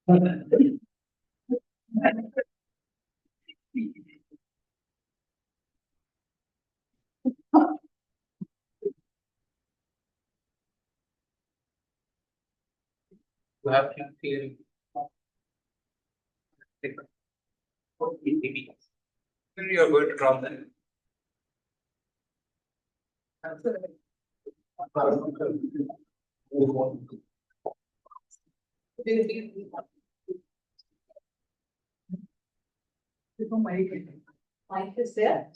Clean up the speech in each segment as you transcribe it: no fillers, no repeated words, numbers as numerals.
You have theory. You are going to drop that. Mic is there?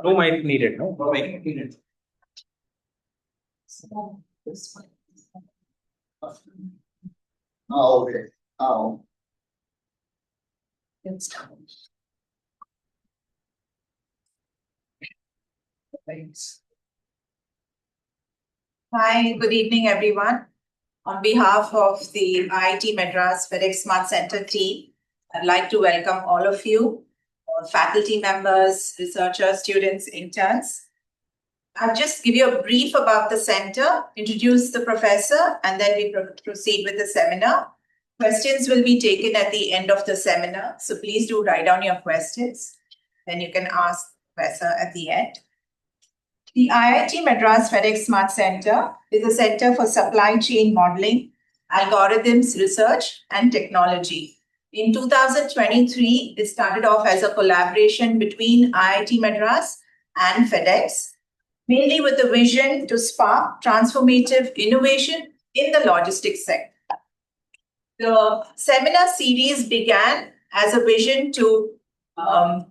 No mic needed. No mic needed. Oh, okay. Oh. Thanks. Hi, good evening, everyone. On behalf of the IIT Madras FedEx Smart Center team, I'd like to welcome all of you, all faculty members, researchers, students, interns. I'll just give you a brief about the center, introduce the professor, and then we proceed with the seminar. Questions will be taken at the end of the seminar, so please do write down your questions. Then you can ask the professor at the end. The IIT Madras FedEx Smart Center is a center for supply chain modeling, algorithms research, and technology. In 2023, it started off as a collaboration between IIT Madras and FedEx, mainly with the vision to spark transformative innovation in the logistics sector. The seminar series began as a vision to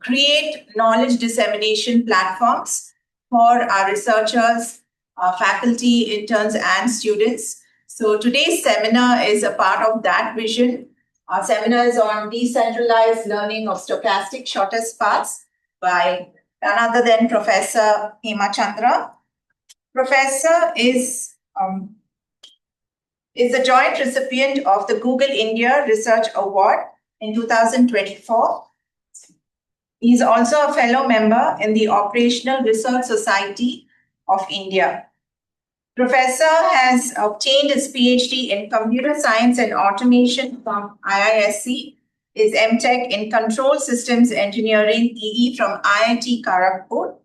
create knowledge dissemination platforms for our researchers, our faculty, interns, and students. So today's seminar is a part of that vision. Our seminar is on decentralized learning of stochastic shortest paths by none other than Professor Hemachandra. Professor is the joint recipient of the Google India Research Award in 2024. He is also a fellow member in the Operational Research Society of India. Professor has obtained his Ph.D. in Computer Science and Automation from IISc, his M.Tech in Control Systems Engineering EE from IIT Kharagpur.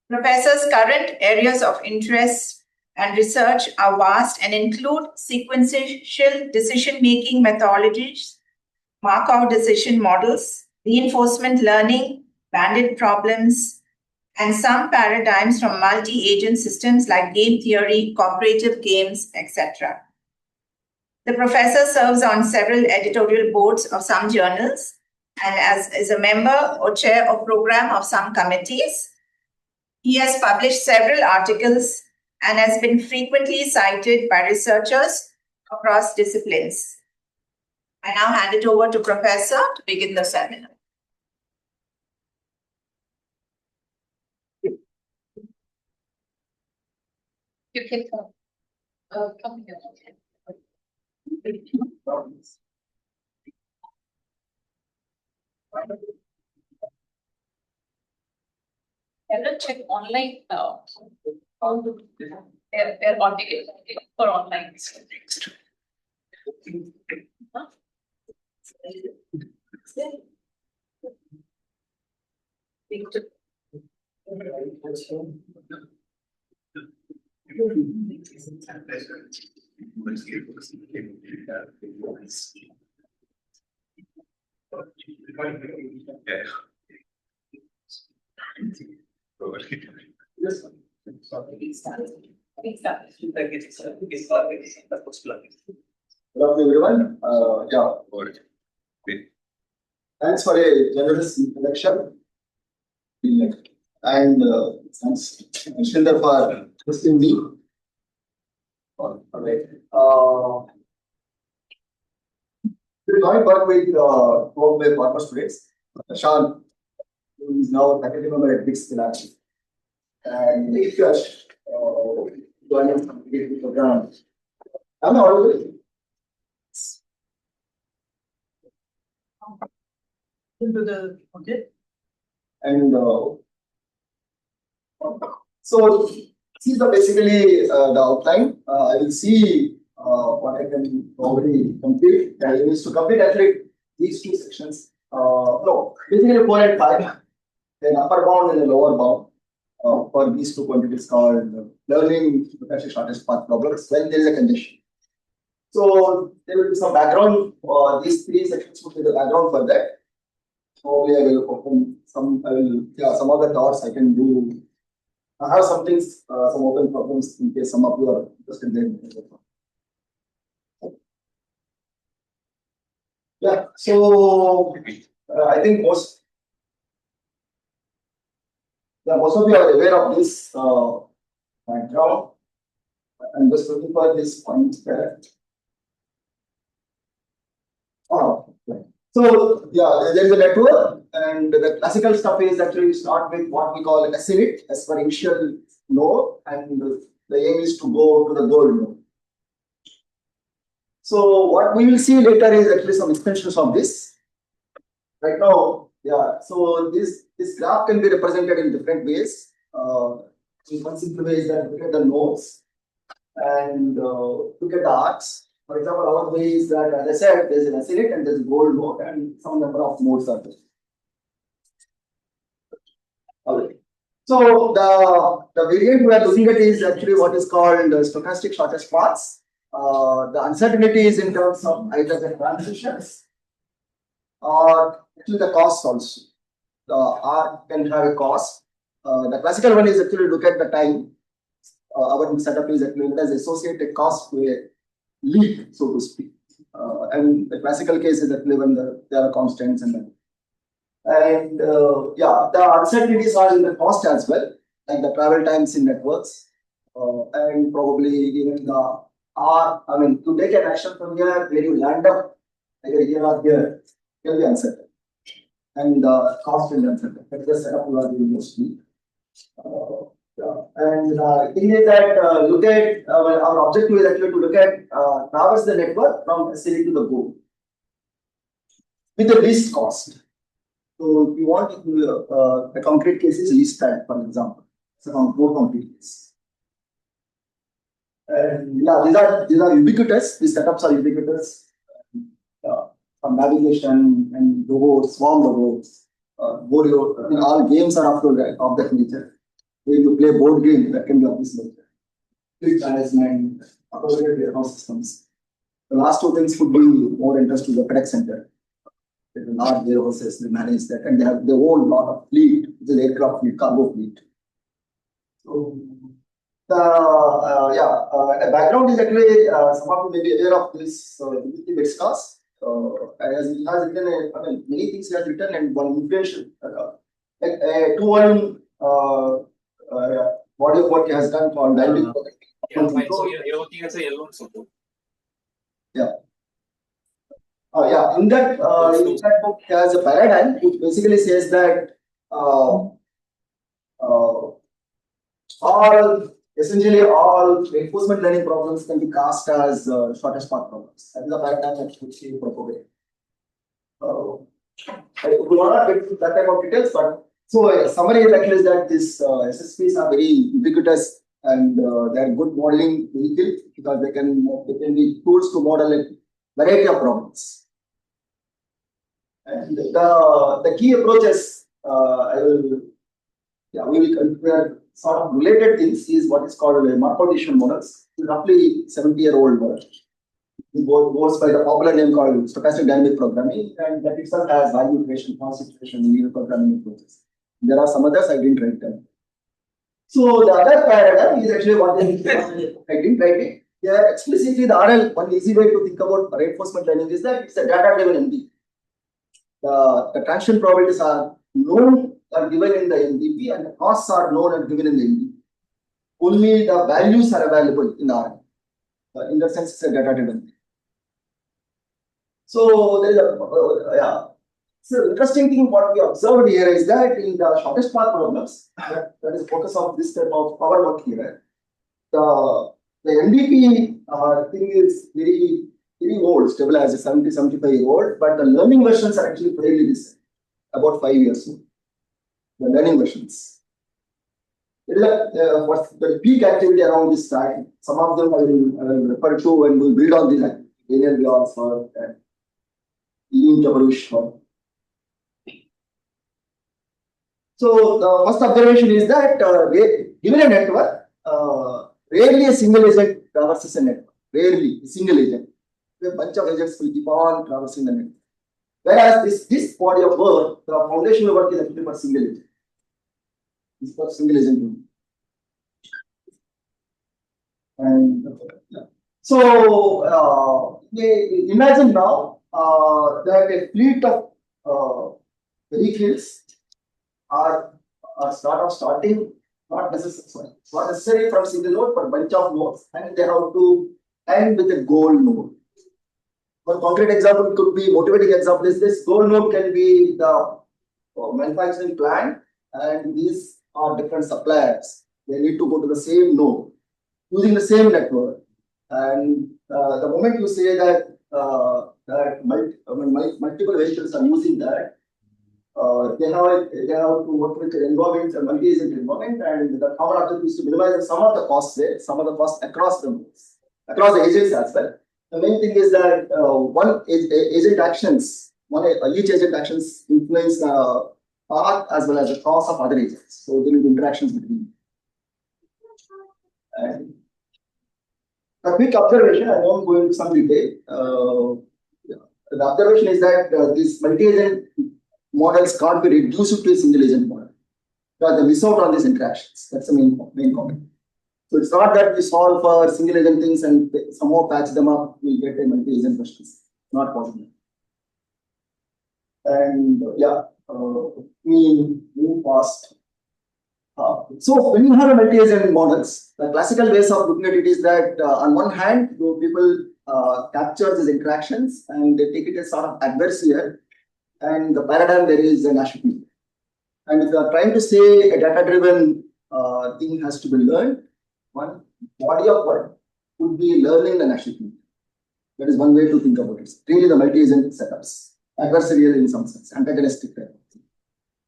Professor's current areas of interest and research are vast and include sequential decision-making methodologies, Markov decision models, reinforcement learning, Bandit problems, and some paradigms from multi-agent systems like game theory, cooperative games, etc. The professor serves on several editorial boards of some journals and is a member or chair of program of some committees. He has published several articles and has been frequently cited by researchers across disciplines. I now hand it over to Professor to begin the seminar. You can come here. Can you check online now? They're audited for online. Huh? Hello everyone. Thanks for a generous introduction. And thanks, Hemachandra, for hosting me. All right. We joined work with two of my former students, Sean, who is now faculty member at FedEx, and Nikesh, joining from the program. Am I audible? Into the audit. And so this is basically the outline. I will see what I can probably complete. I used to complete actually these two sections. No, basically 4 and 5. Then upper bound and a lower bound for these two quantities called learning potential shortest path problems when there is a condition. So there will be some background. These 3 sections will be the background for that. Probably I will open some. Some other thoughts I can do. I have some things, some open problems in case some of you are interested in. Yeah. So I think most of you are aware of this background. I'm just looking for this point there. So yeah, there is a network, and the classical stuff is actually start with what we call SINIT as for initial node, and the aim is to go to the goal node. So what we will see later is actually some extensions of this. Right now, yeah. So this graph can be represented in different ways. One simple way is that look at the nodes and look at the arcs. For example, our way is that, as I said, there is an SINIT and there is a goal node, and some number of nodes are there. Okay. So the variant we are looking at is actually what is called stochastic shortest paths. The uncertainty is in terms of either the transitions or actually the cost also. The R can have a cost. The classical one is actually look at the time. Our setup is actually as associated cost with leak, so to speak. And the classical case is actually when there are constants and then. And yeah, the uncertainties are in the cost as well, like the travel times in networks, and probably even the R. I mean, to take an action from here, where you land up, either here or here, will be uncertain. And the cost will be uncertain. That's the setup we are doing mostly. And the thing is that look at our objective is actually to look at traverse the network from SINIT to the goal with the least cost. So we want the concrete case is least time, for example. So more concrete case. And yeah, these are ubiquitous. These setups are ubiquitous. For navigation and robots, swarm robots, all games are of that nature. When you play board game, that can be of this nature. Fleet management, automated warehouse systems. The last 2 things would be more interest to the FedEx center. There are large warehouses, they manage that, and they have their own lot of fleet, which is aircraft fleet, cargo fleet. So the background is actually some of you may be aware of this IIT cost. As he has written, many things he has written, and one influential, like a 2-volume body of work he has done called dynamic. So you're working as a yellow support. Yeah. In that book, he has a paradigm which basically says that essentially all reinforcement learning problems can be cast as shortest path problems. That is the paradigm that he propagated. I will not get into that type of details, but so a summary actually is that these SSPs are very ubiquitous and they are good modeling vehicle because they can be tools to model a variety of problems. And the key approaches we will compare sort of related things is what is called Markov models. It's roughly 70-year-old model. It goes by the popular name called stochastic dynamic programming, and that itself has value iteration, cost iteration, linear programming approaches. There are some others I didn't write them. So the other paradigm is actually what I didn't write it. Yeah, explicitly the RL, one easy way to think about reinforcement learning is that it's a data-driven MD. The transition probabilities are known are given in the MDP and the costs are known and given in the MDP. Only the values are available in RL. In that sense, it's a data-driven. So there is So interesting thing what we observed here is that in the shortest path problems, that is focus of this type of power work here, the MDP thing is very old, stabilized, 75-year-old, but the learning versions are actually fairly recent, about 5 years old. The learning versions. It is what's the peak activity around this time. Some of them I will refer to and we'll build on this activity. Linear blocks for linked evolution. So the first observation is that given a network, rarely a single agent traverses a network. Rarely a single agent. A bunch of agents will keep on traversing the network. Whereas this body of work, the foundational work is actually for single agent. This for single agent. And so imagine now that a fleet of vehicles are starting not necessary from single node but bunch of nodes, and they have to end with a goal node. One concrete example could be motivating example is this goal node can be the manufacturing plant, and these are different suppliers. They need to go to the same node using the same network. And the moment you say that multiple vehicles are using that, they have to work with the environment, a multi-agent environment, and the common objective is to minimize some of the costs there, some of the costs across the nodes, across the agents as well. The main thing is that each agent actions influence the path as well as the cost of other agents. So there will be interactions between. And a quick observation, I won't go into some detail. The observation is that these multi-agent models can't be reduced to a single agent model. Because they miss out on these interactions. That's the main comment. So it's not that we solve for single agent things and somehow patch them up, we get a multi-agent versions. Not possible. And we move fast. So when you have a multi-agent models, the classical ways of looking at it is that on one hand, people capture these interactions and they take it as sort of adversarial, and the paradigm there is an assumption. And if you are trying to say a data-driven thing has to be learned, one body of work would be learning the assumption. That is one way to think about it. Really, the multi-agent setups, adversarial in some sense, antagonistic.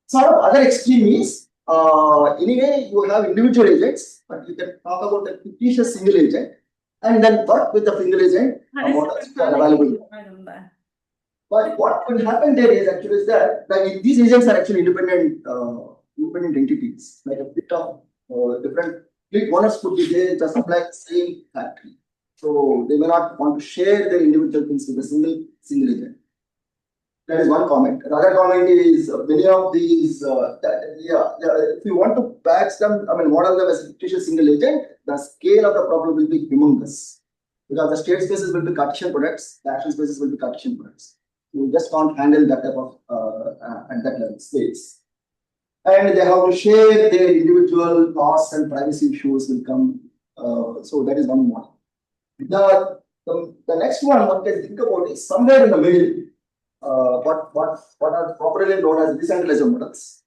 Sort of other extreme is anyway, you have individual agents, but you can talk about a fictitious single agent and then work with the single agent models are available. But what will happen there is actually is that these agents are actually independent entities, like a bit of different fleet owners could be there just supply the same factory. So they may not want to share their individual things with a single agent. That is one comment. Another comment is many of these, if you want to patch them, model them as a fictitious single agent, the scale of the problem will be humongous. Because the state spaces will be Cartesian products, the action spaces will be Cartesian products. You just can't handle that type of at that level space. And they have to share their individual costs and privacy issues will come. So that is one model. The next one can think about is somewhere in the middle. What are properly known as decentralized models.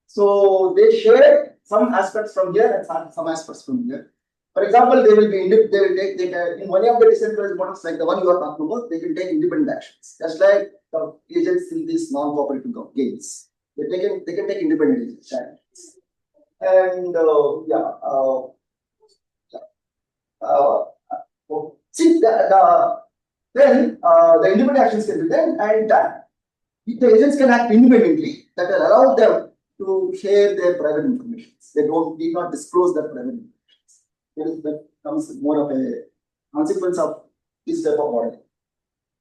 So they share some aspects from here and some aspects from here. For example, they will take in one of the decentralized models, like the one you are talking about, they can take independent actions. Just like the agents in these non-cooperative games. They can take independent actions. And then the independent actions can be done, and the agents can act independently. That will allow them to share their private information. They need not disclose their private information. That comes more of a consequence of this type of model.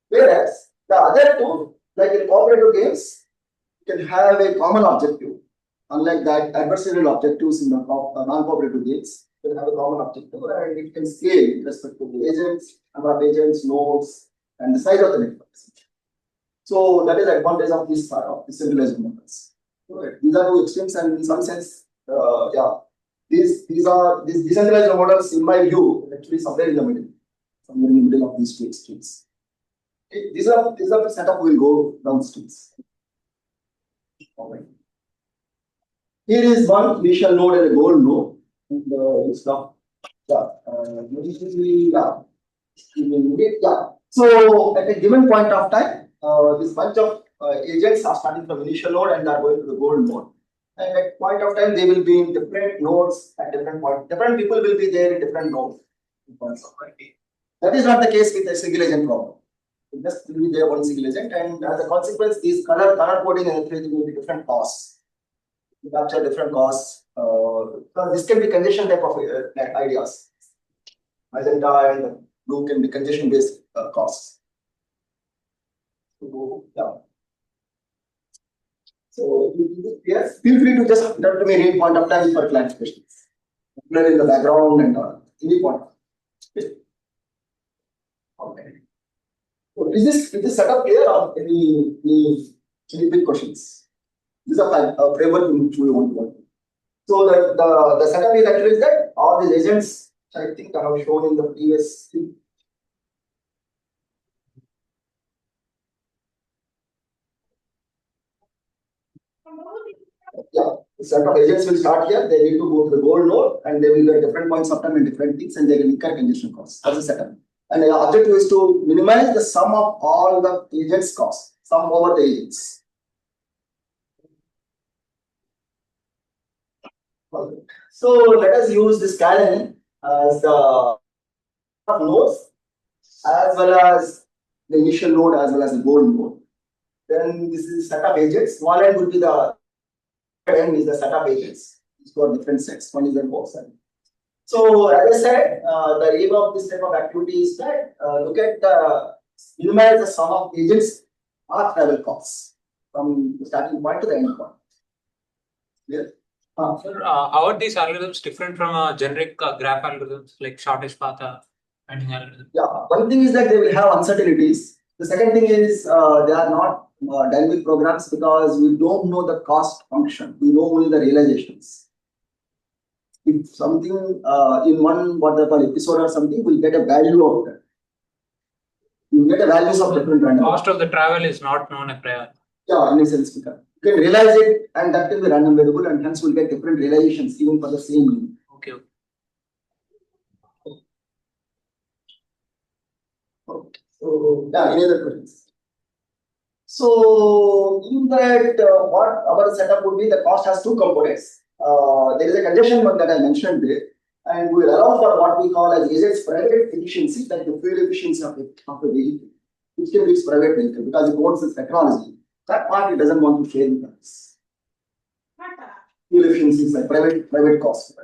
Whereas the other two, like in cooperative games, can have a common objective. Unlike that, adversarial objectives in the non-cooperative games can have a common objective, and it can scale with respect to the agents, number of agents, nodes, and the size of the networks. So that is the advantage of this part of decentralized models. Right. These are two extremes, and in some sense, these decentralized models, in my view, actually somewhere in the middle of these two extremes. These are the setup will go downstreams. Right. Here is one initial node and a goal node. And stuff. So at a given point of time, this bunch of agents are starting from initial node and are going to the goal node. And at point of time, they will be in different nodes at different points. Different people will be there in different nodes. That is not the case with a single agent problem. It just will be there one single agent, and as a consequence, these color coding and everything will be different costs. You capture different costs. So this can be congestion type of ideas. Magenta and blue can be congestion based costs. So, yeah. So yes, feel free to just turn to me any point of time for clarifications. In the background and any point. Okay. So is this setup clear or any big questions? These are a framework in which we want to work. So the setup is actually that all these agents, which I think I have shown in the previous thing. Yeah, the set of agents will start here. They need to go to the goal node, and they will get different points of time and different things, and they will incur congestion costs. That's the setup. And the objective is to minimize the sum of all the agents' costs, sum over the agents. So let us use this scaling as the nodes, as well as the initial node, as well as the goal node. Then this is set of agents. Small n would be the n is the set of agents. It's got different sets. One is the both side. So as I said, the aim of this type of activity is that look at minimize the sum of agents path travel costs from the starting point to the end point. Yes. Sir, how are these algorithms different from generic graph algorithms like shortest path finding algorithm? Yeah, one thing is that they will have uncertainties. The second thing is they are not dynamic programs because we don't know the cost function. We know only the realizations. If something in one what they call episode or something, we'll get a value of that. You get a values of different random. Cost of the travel is not known a priori. Yeah, in a sense, you can realize it, and that will be random variable, and hence we'll get different realizations even for the same mean. Okay. Okay. So yeah, any other questions? So in that, what our setup would be, the cost has two components. There is a congestion one that I mentioned there, and we will allow for what we call as agent's private efficiency, like the fuel efficiency of the vehicle, which can be its private vehicle because it owns its technology. That part it doesn't want to share with us. Fuel efficiency is like private cost.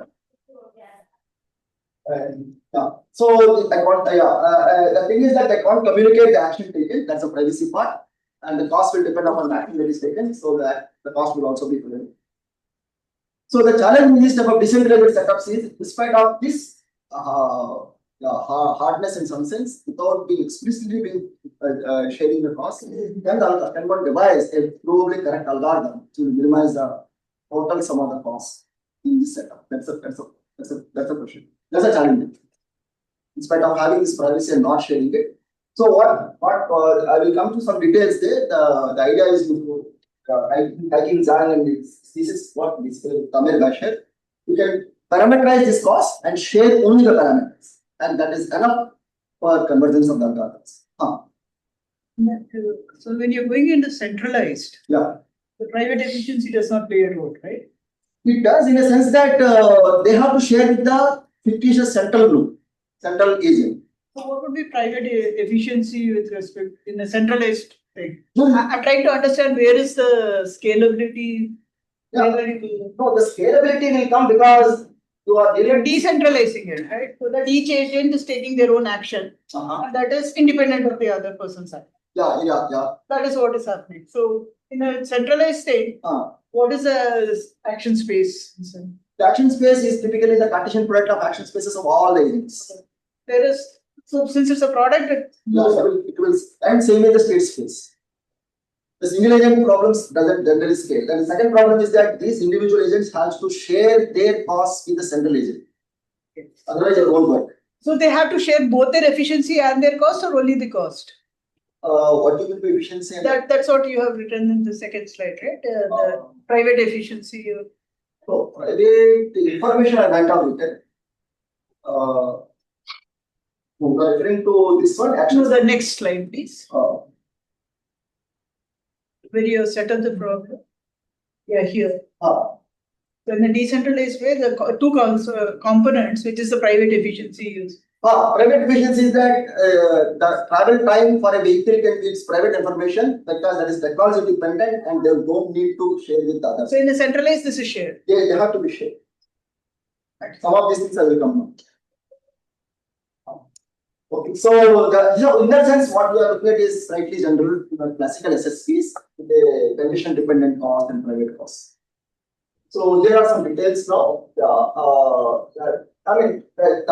And yeah, so I can't. The thing is that I can't communicate the action taken. That's a privacy part, and the cost will depend upon the action that is taken, so that the cost will also be private. So the challenge in this type of decentralized setups is, despite of this hardness in some sense, without being explicitly sharing the cost, can one devise a probably correct algorithm to minimize the total sum of the cost in this setup? That's a question. That's a challenge. In spite of having this privacy and not sharing it. So what I will come to some details there. The idea is to taking Zang and this is what this Tamil Bashar. You can parameterize this cost and share only the parameters, and that is enough for convergence of the algorithms. So when you're going into centralized, Yeah, the private efficiency does not play a role, right? it does in a sense that they have to share with the fictitious central agent. So what would be private efficiency with respect in a centralized thing? No, I'm trying to understand where is the scalability. Yeah. Where are you- no, the scalability will come because you are You're dealing. decentralizing it, right? So that each agent is taking their own action, and that is independent of the other person's action. Yeah. That is what is happening. So in a centralized state, what is the action space? The action space is typically the Cartesian product of action spaces of all the agents. There is, so since it's a product, It will, and same in the state space. The single agent problems doesn't generally scale. And the second problem is that these individual agents have to share their costs with the central agent. Otherwise, it won't work. So they have to share both their efficiency and their cost, or only the cost? What do you mean by efficiency? That's what you have written in the second slide, right? The private efficiency. So private information I went out with it. Referring to this one, actually. No, the next slide, please. Uh, Where you have set up the problem. Yeah, here. So in the decentralized way, the components, which is the private efficiency use. Private efficiency is that the travel time for a vehicle can be its private information because that is technology dependent and they don't need to share with others. So in the centralized, this is shared. They have to be shared. Some of these things I will come now. Okay, so in that sense, what we are looking at is slightly general classical SSPs with a condition dependent cost and private cost. So there are some details now. The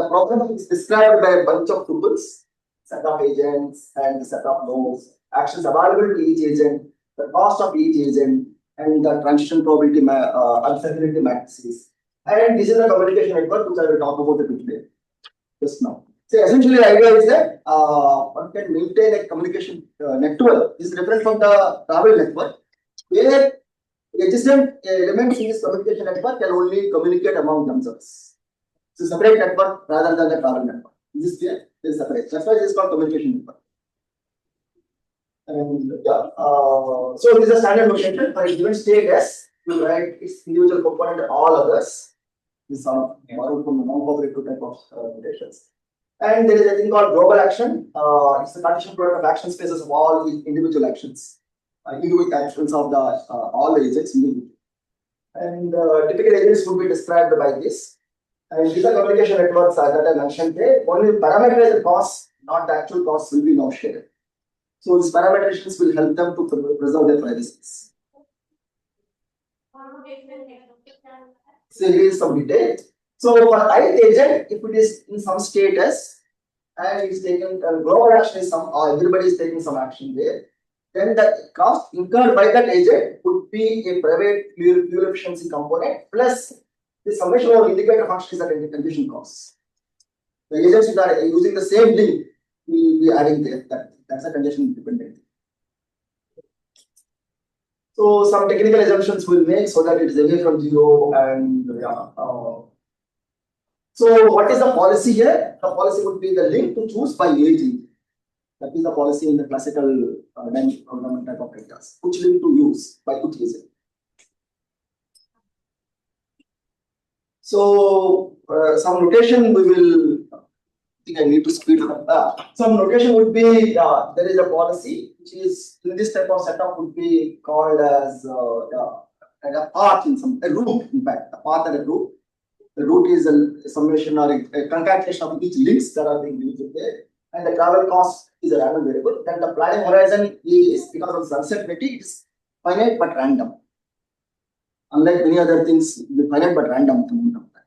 problem is described by a bunch of tuples, set of agents and set of nodes, actions available to each agent, the cost of each agent, and the transition probability uncertainty matrices. And this is the communication network which I will talk about a bit later. Just now. So essentially, the idea is that one can maintain a communication network. This is different from the travel network, where adjacent elements in this communication network can only communicate among themselves. It's a separate network rather than the travel network. This is clear. It is separate. That's why it is called communication network. And so this is a standard notation for a given state S. You write its individual component and all others. This is borrowed from the non-cooperative type of notations. And there is a thing called global action. It's the condition product of action spaces of all the individual actions. Individual actions of the all the agents individually. And typical agents would be described by this. And these are communication networks that I mentioned there. Only parameterized costs, not the actual costs, will be now shared. So these parameterizations will help them to preserve their privacies. So here is some detail. So for ith agent, if it is in some status and it is taken global action is some everybody is taking some action there, then the cost incurred by that agent would be a private fuel efficiency component plus the summation of indicator function is the condition costs. The agents that are using the same link will be adding there. That's a condition dependent. So some technical assumptions will make so that it is away from zero and so what is the policy here? The policy would be the link to choose by agent. That is the policy in the classical dynamic programming type of data. Which link to use by which agent. So some notation we will. I think I need to speed up. Some notation would be there is a policy which is in this type of setup would be called as a path in a route. In fact, a path and a route. The route is a summation or a concatenation of each links that are being used there, and the travel cost is a random variable. Then the planning horizon is because of its uncertainty, it is finite but random. Unlike many other things, finite but random amount of time.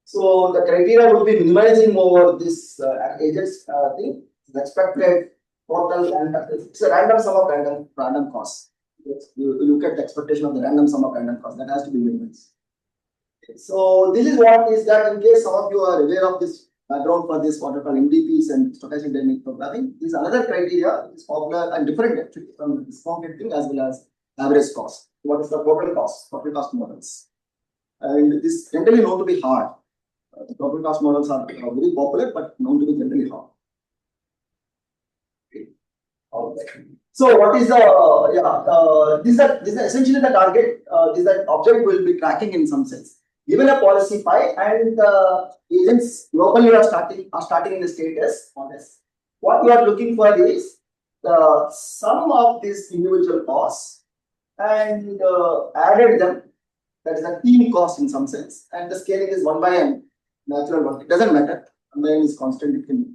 So the criteria would be minimizing over this agents thing. The expected total and it's a random sum of random costs. You look at the expectation of the random sum of random costs that has to be minimized. So this is what is that in case some of you are aware of this background for this what are called MDPs and stochastic dynamic programming. This is another criteria which is popular and different actually from the discounted thing as well as average cost. What is the total cost models? And this is generally known to be hard. The total cost models are very popular but known to be generally hard. Okay. So what is the this is essentially the target. This that object will be tracking in some sense. Given a policy phi and the agents globally are starting in the status on this. What you are looking for is the sum of these individual costs and added them. That is the team cost in some sense, and the scaling is 1 by n, natural one. It doesn't matter. 1 by n is constant. It can.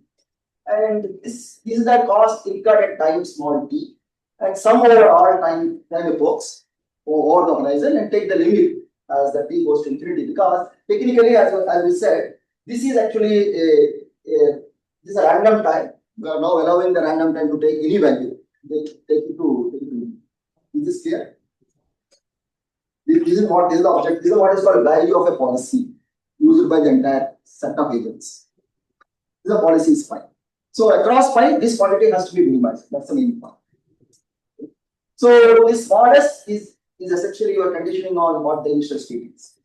And this is the cost incurred at time small t, and sum over all time epochs over the horizon, and take the limit as the t goes to infinity. Because technically, as we said, this is actually this is a random time. We are now allowing the random time to take any value. They take it to. Is this clear? This is what is the object. This is what is called value of a policy used by the entire set of agents. This policy is fine. So across phi, this quantity has to be minimized. That's the main point. So this modus is essentially you are conditioning on what the initial state is.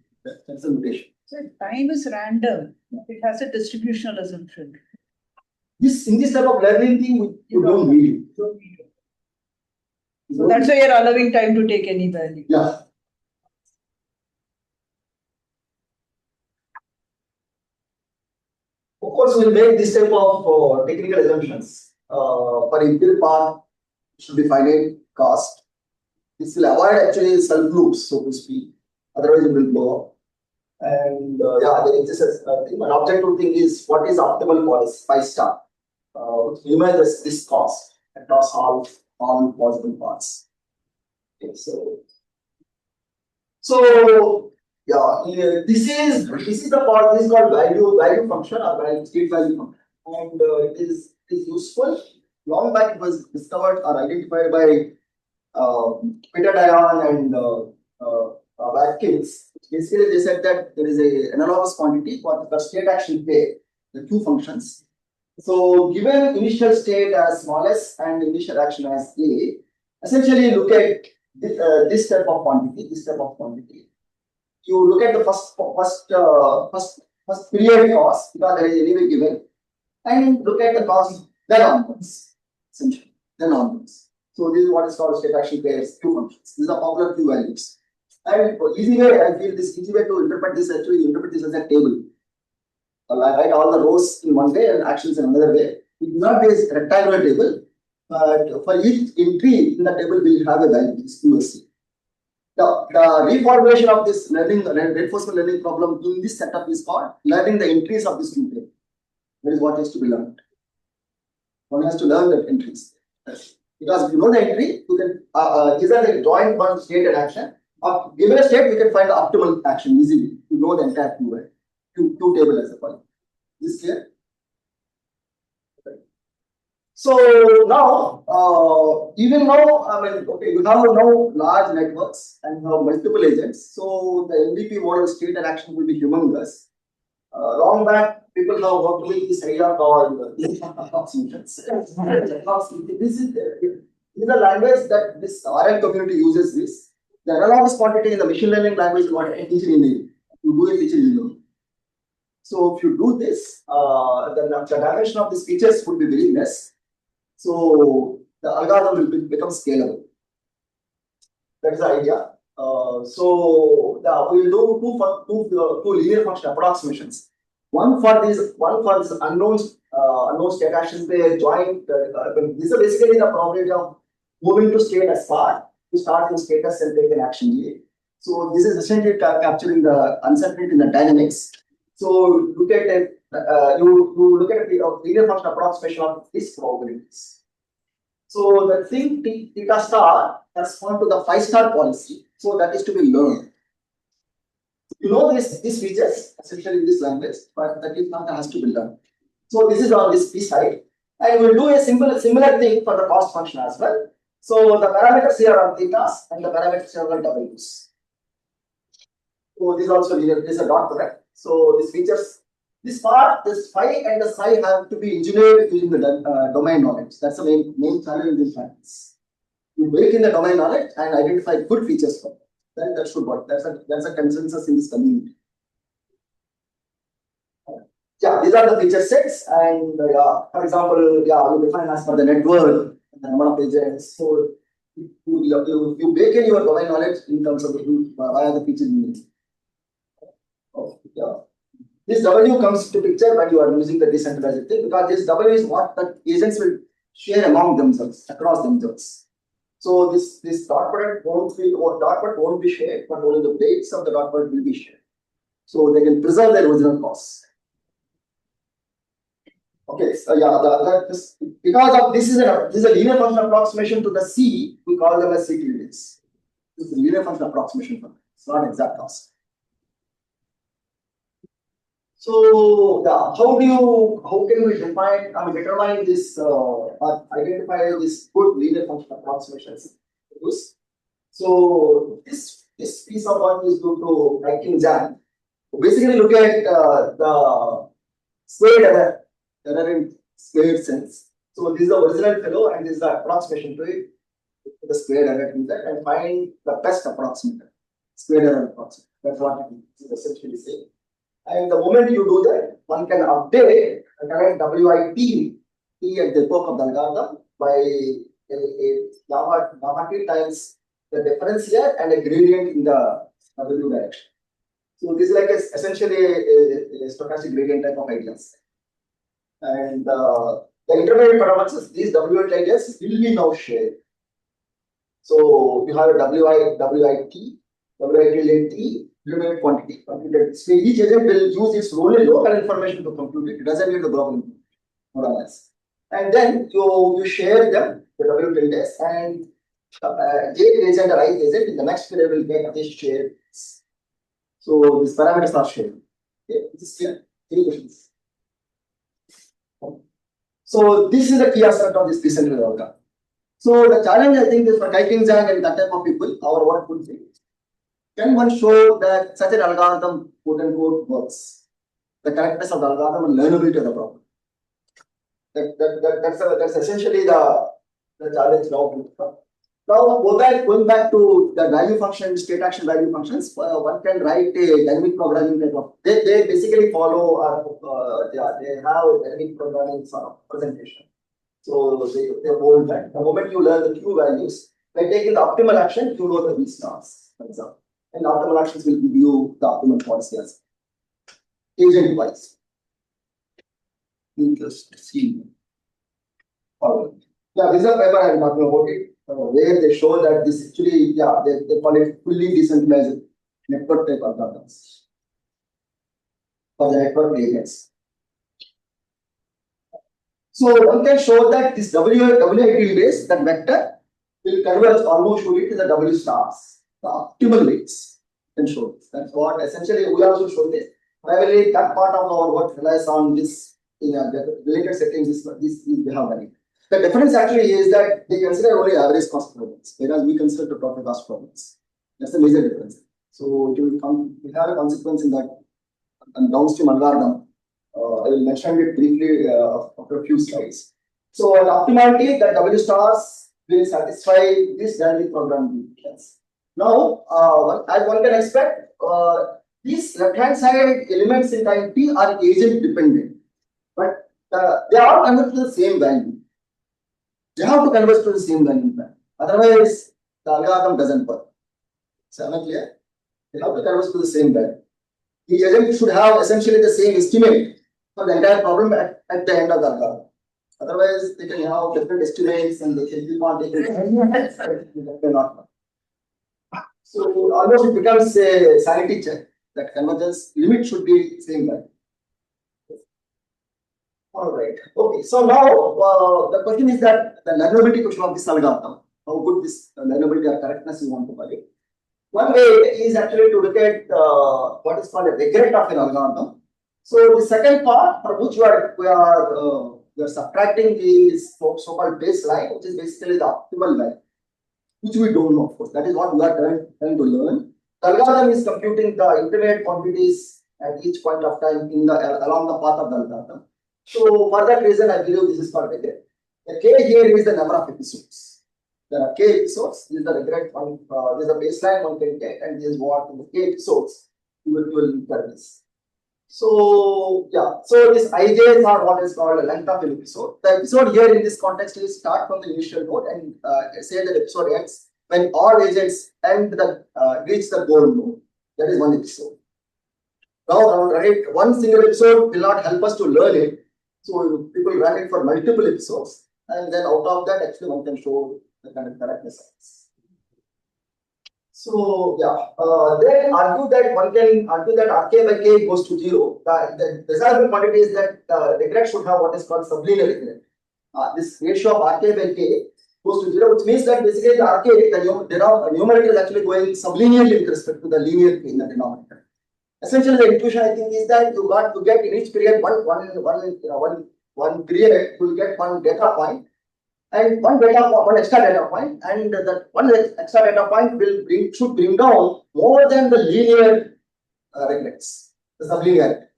That's the notation. So time is random. It has a distributional assumption. This in this type of learning thing, you don't need it. So that's why you're allowing time to take any value. Yeah. course, we'll make this type of technical assumptions. For inbuilt path, should be finite cost. This will avoid actually self loops, so to speak. Otherwise, it will blow up. And this is an objective thing is what is optimal policy 5-star. Minimize this cost across all possible paths. Okay, so this is the part. This is called value function or state value function, and it is useful. Long back it was discovered or identified by Peter Dion and Watkins. Basically, they said that there is an analogous quantity for the state action pair, the two functions. So, given initial state as small s and initial action as a, essentially look at this type of quantity. You look at the first period cost because there is anyway given, and look at the cost then onwards. Essentially, then onwards. So this is what is called state action pairs, two functions. These are popular two values. And easy way, I feel this easy way to interpret this actually interpret this as a table. I write all the rows in one way and actions in another way. It will not be a rectangular table, but for each entry in the table we will have a value, this QSC. The reformulation of this reinforcement learning problem in this setup is called learning the entries of this new table. That is what is to be learned. One has to learn the entries. Because if you know the entry, you can these are the joint one state and action. Given a state, we can find the optimal action easily. You know the entire two table as a point. Is this clear? Okay. So now, even now, you have now large networks and you have multiple agents. So the MVP model state and action will be humongous. Long back, people have worked with this idea called approximations. This is the language that this RL community uses this. The analogous quantity in the machine learning language is what a teacher in you do a feature in. So if you do this, the dimension of these features would be very less. So the algorithm will become scalable. That is the idea. So we will do two linear function approximations. One for this unknown state action pair joint. This is basically the probability of moving to state as part to start in status and take an action A. So this is essentially capturing the uncertainty in the dynamics. So look at it. You look at a linear function approximation of these probabilities. So the thing theta star corresponds to the 5-star policy. So that is to be learned. You know these features essentially in this language, but that is not has to be learned. So this is on this P side, and we'll do a similar thing for the cost function as well. So the parameters here are thetas and the parameters here are W's. So this is also linear. This is a dot product. So these features, this part, this phi and the psi have to be engineered using the domain knowledge. That's the main challenge in this practice. You break in the domain knowledge and identify good features for it. Then that should work. That's a consensus in this community. Yeah, these are the feature sets, and for example, we define as per the network, the number of agents. So you bake in your domain knowledge in terms of via the feature unit. This W comes to picture when you are using the decentralized thing, because this W is what the agents will share among themselves, across themselves. So this dot product won't be shared, but only the weights of the dot product will be shared. So they can preserve their original costs. Okay, so because of this is a linear function approximation to the C, we call them as C tildes. This is a linear function approximation for it's not exact cost. So how can we determine this identify this good linear function approximations? So this piece of work is due to Rankin Jan. Basically look at the squared error in squared sense. So this is the original fellow and this is the approximation to it, the squared error in that, and find the best approximation, squared error approximation. That's what it is essentially saying. And the moment you do that, one can update the current WIT at the epoch of the algorithm by a gamma t times the difference here and a gradient in the W direction. So this is like essentially a stochastic gradient type of ideas. And the intermediate performances, these WIT ideas will be now shared. So you have a WIT, WIT intermediate quantity computed. So each agent will use its only local information to compute it. It doesn't need the global information, more or less. And then you share them, the WIT and J agent or I agent in the next period will get this shared. So these parameters are shared. Okay, this is clear. Any questions? So this is the key aspect of this decentralized algorithm. So the challenge I think is for Kakinada and that type of people, our work would be, can one show that such an algorithm quote unquote works? The correctness of the algorithm and learnability of the problem. That's essentially the challenge now. Now going back to the value function, state action value functions, one can write a dynamic programming type of. They basically follow they have a dynamic programming sort of presentation. So they hold that. The moment you learn the Q values, by taking the optimal action, you know the V stars, for example. And optimal actions will give you the optimal policy as agent wise. Interesting. Yeah, this is a paper I'm talking about it. Where they show that this actually, yeah, they call it fully decentralized network type algorithms for the network agents. So one can show that this WIT base, that vector, will converge almost fully to the W stars, the optimal weights. Can show this. That's what essentially we also show this. Primarily, that part of our work relies on this in the related settings. This we have done it. The difference actually is that they consider only average cost problems, whereas we consider the total cost problems. That's the major difference. So it will have a consequence in that downstream algorithm. I will mention it briefly after a few slides. So at optimality, the W stars will satisfy this dynamic programming conditions. Now, as one can expect, these left-hand side elements in type T are agent dependent, but they are converted to the same value. They have to converge to the same value. Otherwise, the algorithm doesn't work. So, am I clear? They have to converge to the same value. Each agent should have essentially the same estimate for the entire problem at the end of the algorithm. Otherwise, they can have different estimates and they can keep on taking it may not work. So, almost it becomes a sanity check that convergence limit should be same value. All right. Okay. So now the question is that the learnability question of this algorithm, how good this learnability or correctness you want to validate. One way is actually to look at what is called a regret of an algorithm. So the second part for which we are subtracting is so-called baseline, which is basically the optimal value, which we don't know, of course. That is what we are trying to learn. The algorithm is computing the intermediate quantities at each point of time along the path of the algorithm. So for that reason, I believe this is called regret. The K here is the number of episodes. There are K episodes. This is the regret one. This is the baseline one can get, and this is what in the K episodes you will incur this. So yeah, so this IJs are what is called a length of an episode. The episode here in this context is start from the initial node and say that episode ends when all agents reach the goal node. That is one episode. Now, right, one single episode will not help us to learn it. So people run it for multiple episodes, and then out of that, actually one can show the kind of correctness. So yeah, then argue that one can argue that Rk by k goes to 0. The desirable quantity is that regret should have what is called sublinear regret. This ratio of Rk by k goes to 0, which means that basically the Rk, the numerator is actually going sublinearly with respect to the linear in the denominator. Essentially, the intuition I think is that you got to get in each period one period you will get one data point, and one extra data point, and that one extra data point should bring down more than the linear regrets, the sublinear.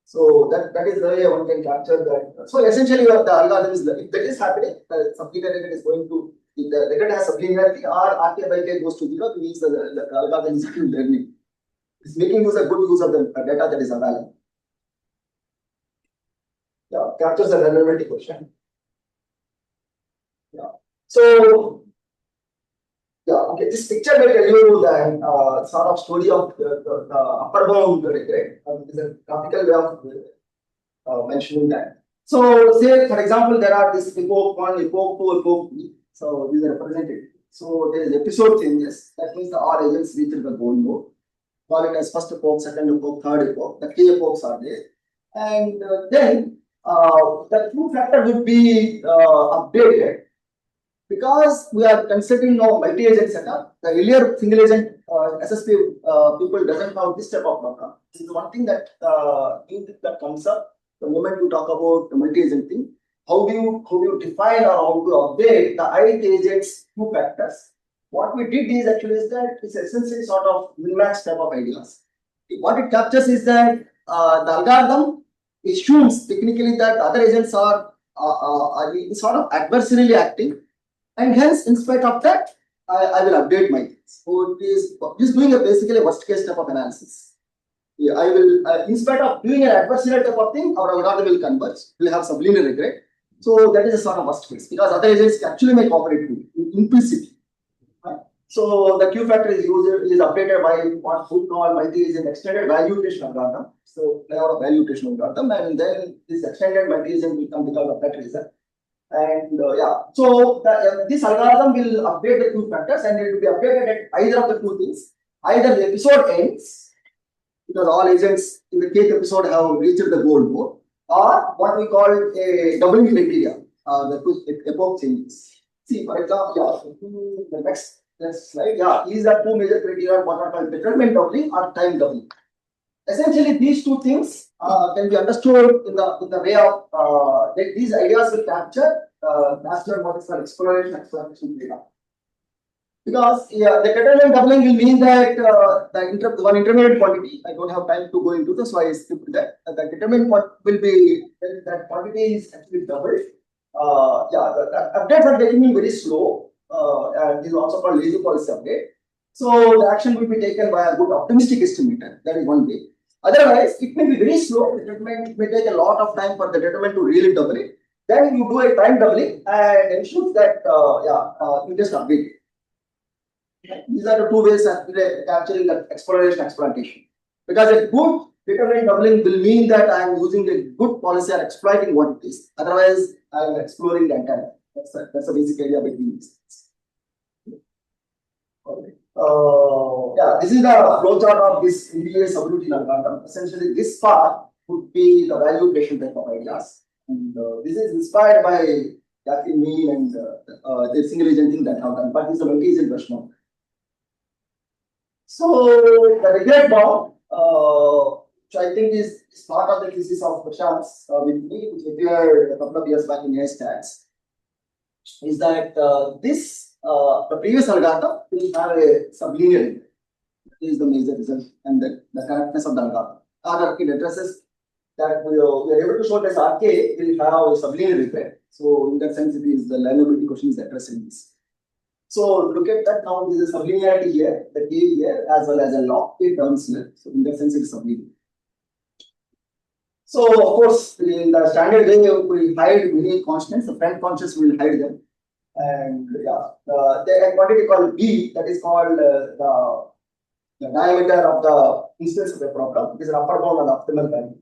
So that is the way one can capture that. So essentially, the algorithm is if that is happening, the sublinear regret is going to, if the regret has sublinearity or Rk by k goes to 0, it means the algorithm is still learning. It's making use a good use of the data that is available. Yeah, captures the learnability question. Yeah. So, yeah, okay. This picture will tell you the sort of story of the upper bound regret. It is a graphical way of mentioning that. So say for example there are this epoch 1, epoch 2, epoch 3. So these are represented. So there is episode changes. That means the all agents reach the goal node. Call it as first epoch, second epoch, third epoch. The key epochs are there. And then the Q factor would be updated because we are considering now multi-agent setup. The earlier single agent SSP people doesn't have this type of program. This is one thing that that comes up the moment you talk about the multi-agent thing. How do you define or how to update the ith agents Q factors? What we did is actually is that it's essentially sort of min-max type of ideas. What it captures is that the algorithm assumes technically that other agents are sort of adversarially acting, and hence in spite of that I will update my things. So it is just doing a basically worst case type of analysis. Yeah, I will in spite of doing an adversarial type of thing, our algorithm will converge. We'll have some linear regret. So that is a sort of worst case because other agents actually may cooperate with implicitly. Right? So the Q factor is updated by what we call multi-agent extended valuation algorithm. So flavor of valuation algorithm, and then this extended multi-agent will come because of that reason. And so this algorithm will update the Q factors, and it will be updated at either of the two things. Either the episode ends because all agents in the kth episode have reached the goal node, or what we call a doubling criteria, the epoch changes. See, for example, the next slide, these are two major criteria, what are called determinant doubling or time doubling. Essentially, these two things can be understood in the way of that these ideas will capture what is called exploration data. Because the determinant doubling will mean that the one intermediate quantity, I don't have time to go into this, so I skipped that. The determinant will be that quantity is actually doubled. The updates are getting very slow, and this is also called lazy policy update. So the action will be taken by a good optimistic estimator. That is one way. Otherwise, it may be very slow. It may take a lot of time for the determinant to really double it. Then you do a time doubling and ensure that you just update it. These are the two ways of capturing the exploitation. Because a good determinant doubling will mean that I am using a good policy or exploiting what it is. Otherwise, I am exploring the entire. That's the basic idea between these things. Okay. This is the flowchart of this NDA subroutine algorithm. Essentially, this part would be the valuation type of ideas. And this is inspired by Yakin mean and the single agent thing that have done, but this is a multi-agent version of it. So the regret bound, which I think is part of the thesis of Prashant's with me, which appeared a couple of years back in IISc, is that the previous algorithm will have a sublinear. That is the major result, and the correctness of the algorithm. Other it addresses that we are able to show that RK will have a sublinear regret. So in that sense, it is the learnability question is addressing this. So look at that now. This is sublinearity here, the K here, as well as a log K terms here. So in that sense, it is sublinear. So of course, in the standard way, we hide many constants. The front constants will hide them. And the quantity called B, that is called the diameter of the instance of the problem. It is an upper bound and optimal value.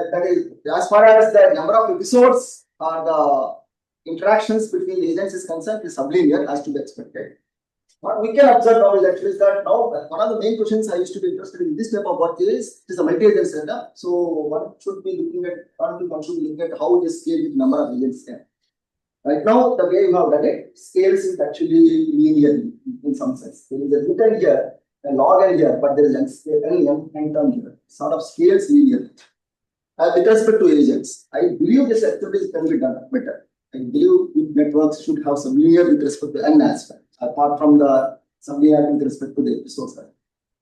That is as far as the number of episodes or the interactions between the agents is concerned, is sublinear as to be expected. What we can observe now is actually that now one of the main questions I used to be interested in this type of work is a multi-agent setup. So one should be looking at how they scale with number of agents there. Right now, the way you have done it, scales is actually linear in some sense. There is a written here, a log n here, but there is n term here. Sort of scales linear. With respect to agents, I believe this activity can be done better. I believe networks should have some linear with respect to n aspect, apart from the sublinear with respect to the episodes.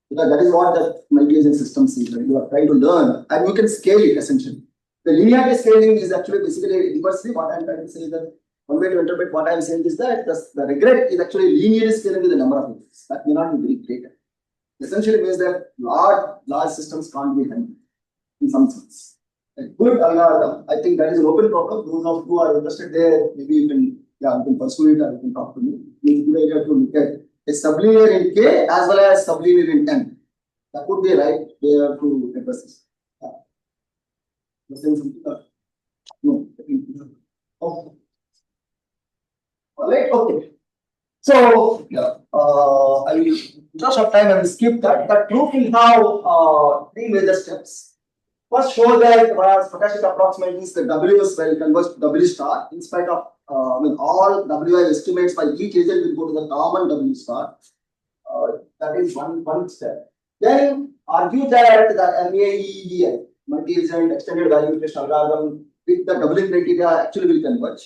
Because that is what the multi-agent system sees. Right? You are trying to learn, and you can scale it essentially. The linearity scaling is actually basically inversely what I am trying to say that. One way to interpret what I am saying is that the regret is actually linearly scaling with the number of agents. That may not be very great. Essentially means that large systems can't be handled in some sense. A good algorithm, I think that is an open problem. Those of who are interested there, maybe you can pursue it or you can talk to me. It's a good idea to look at a sublinear in K as well as sublinear in N. That would be a right way to address this. You're saying something? No. Okay. All right. Okay. So yeah, I will just of time I will skip that. But proof will have three major steps. First, show that stochastic approximation is the W is well converts to W star in spite of all WI estimates by each agent will go to the common W star. That is one step. Then argue that the MAEVI, multi-agent extended value test algorithm with the doubling criteria actually will converge.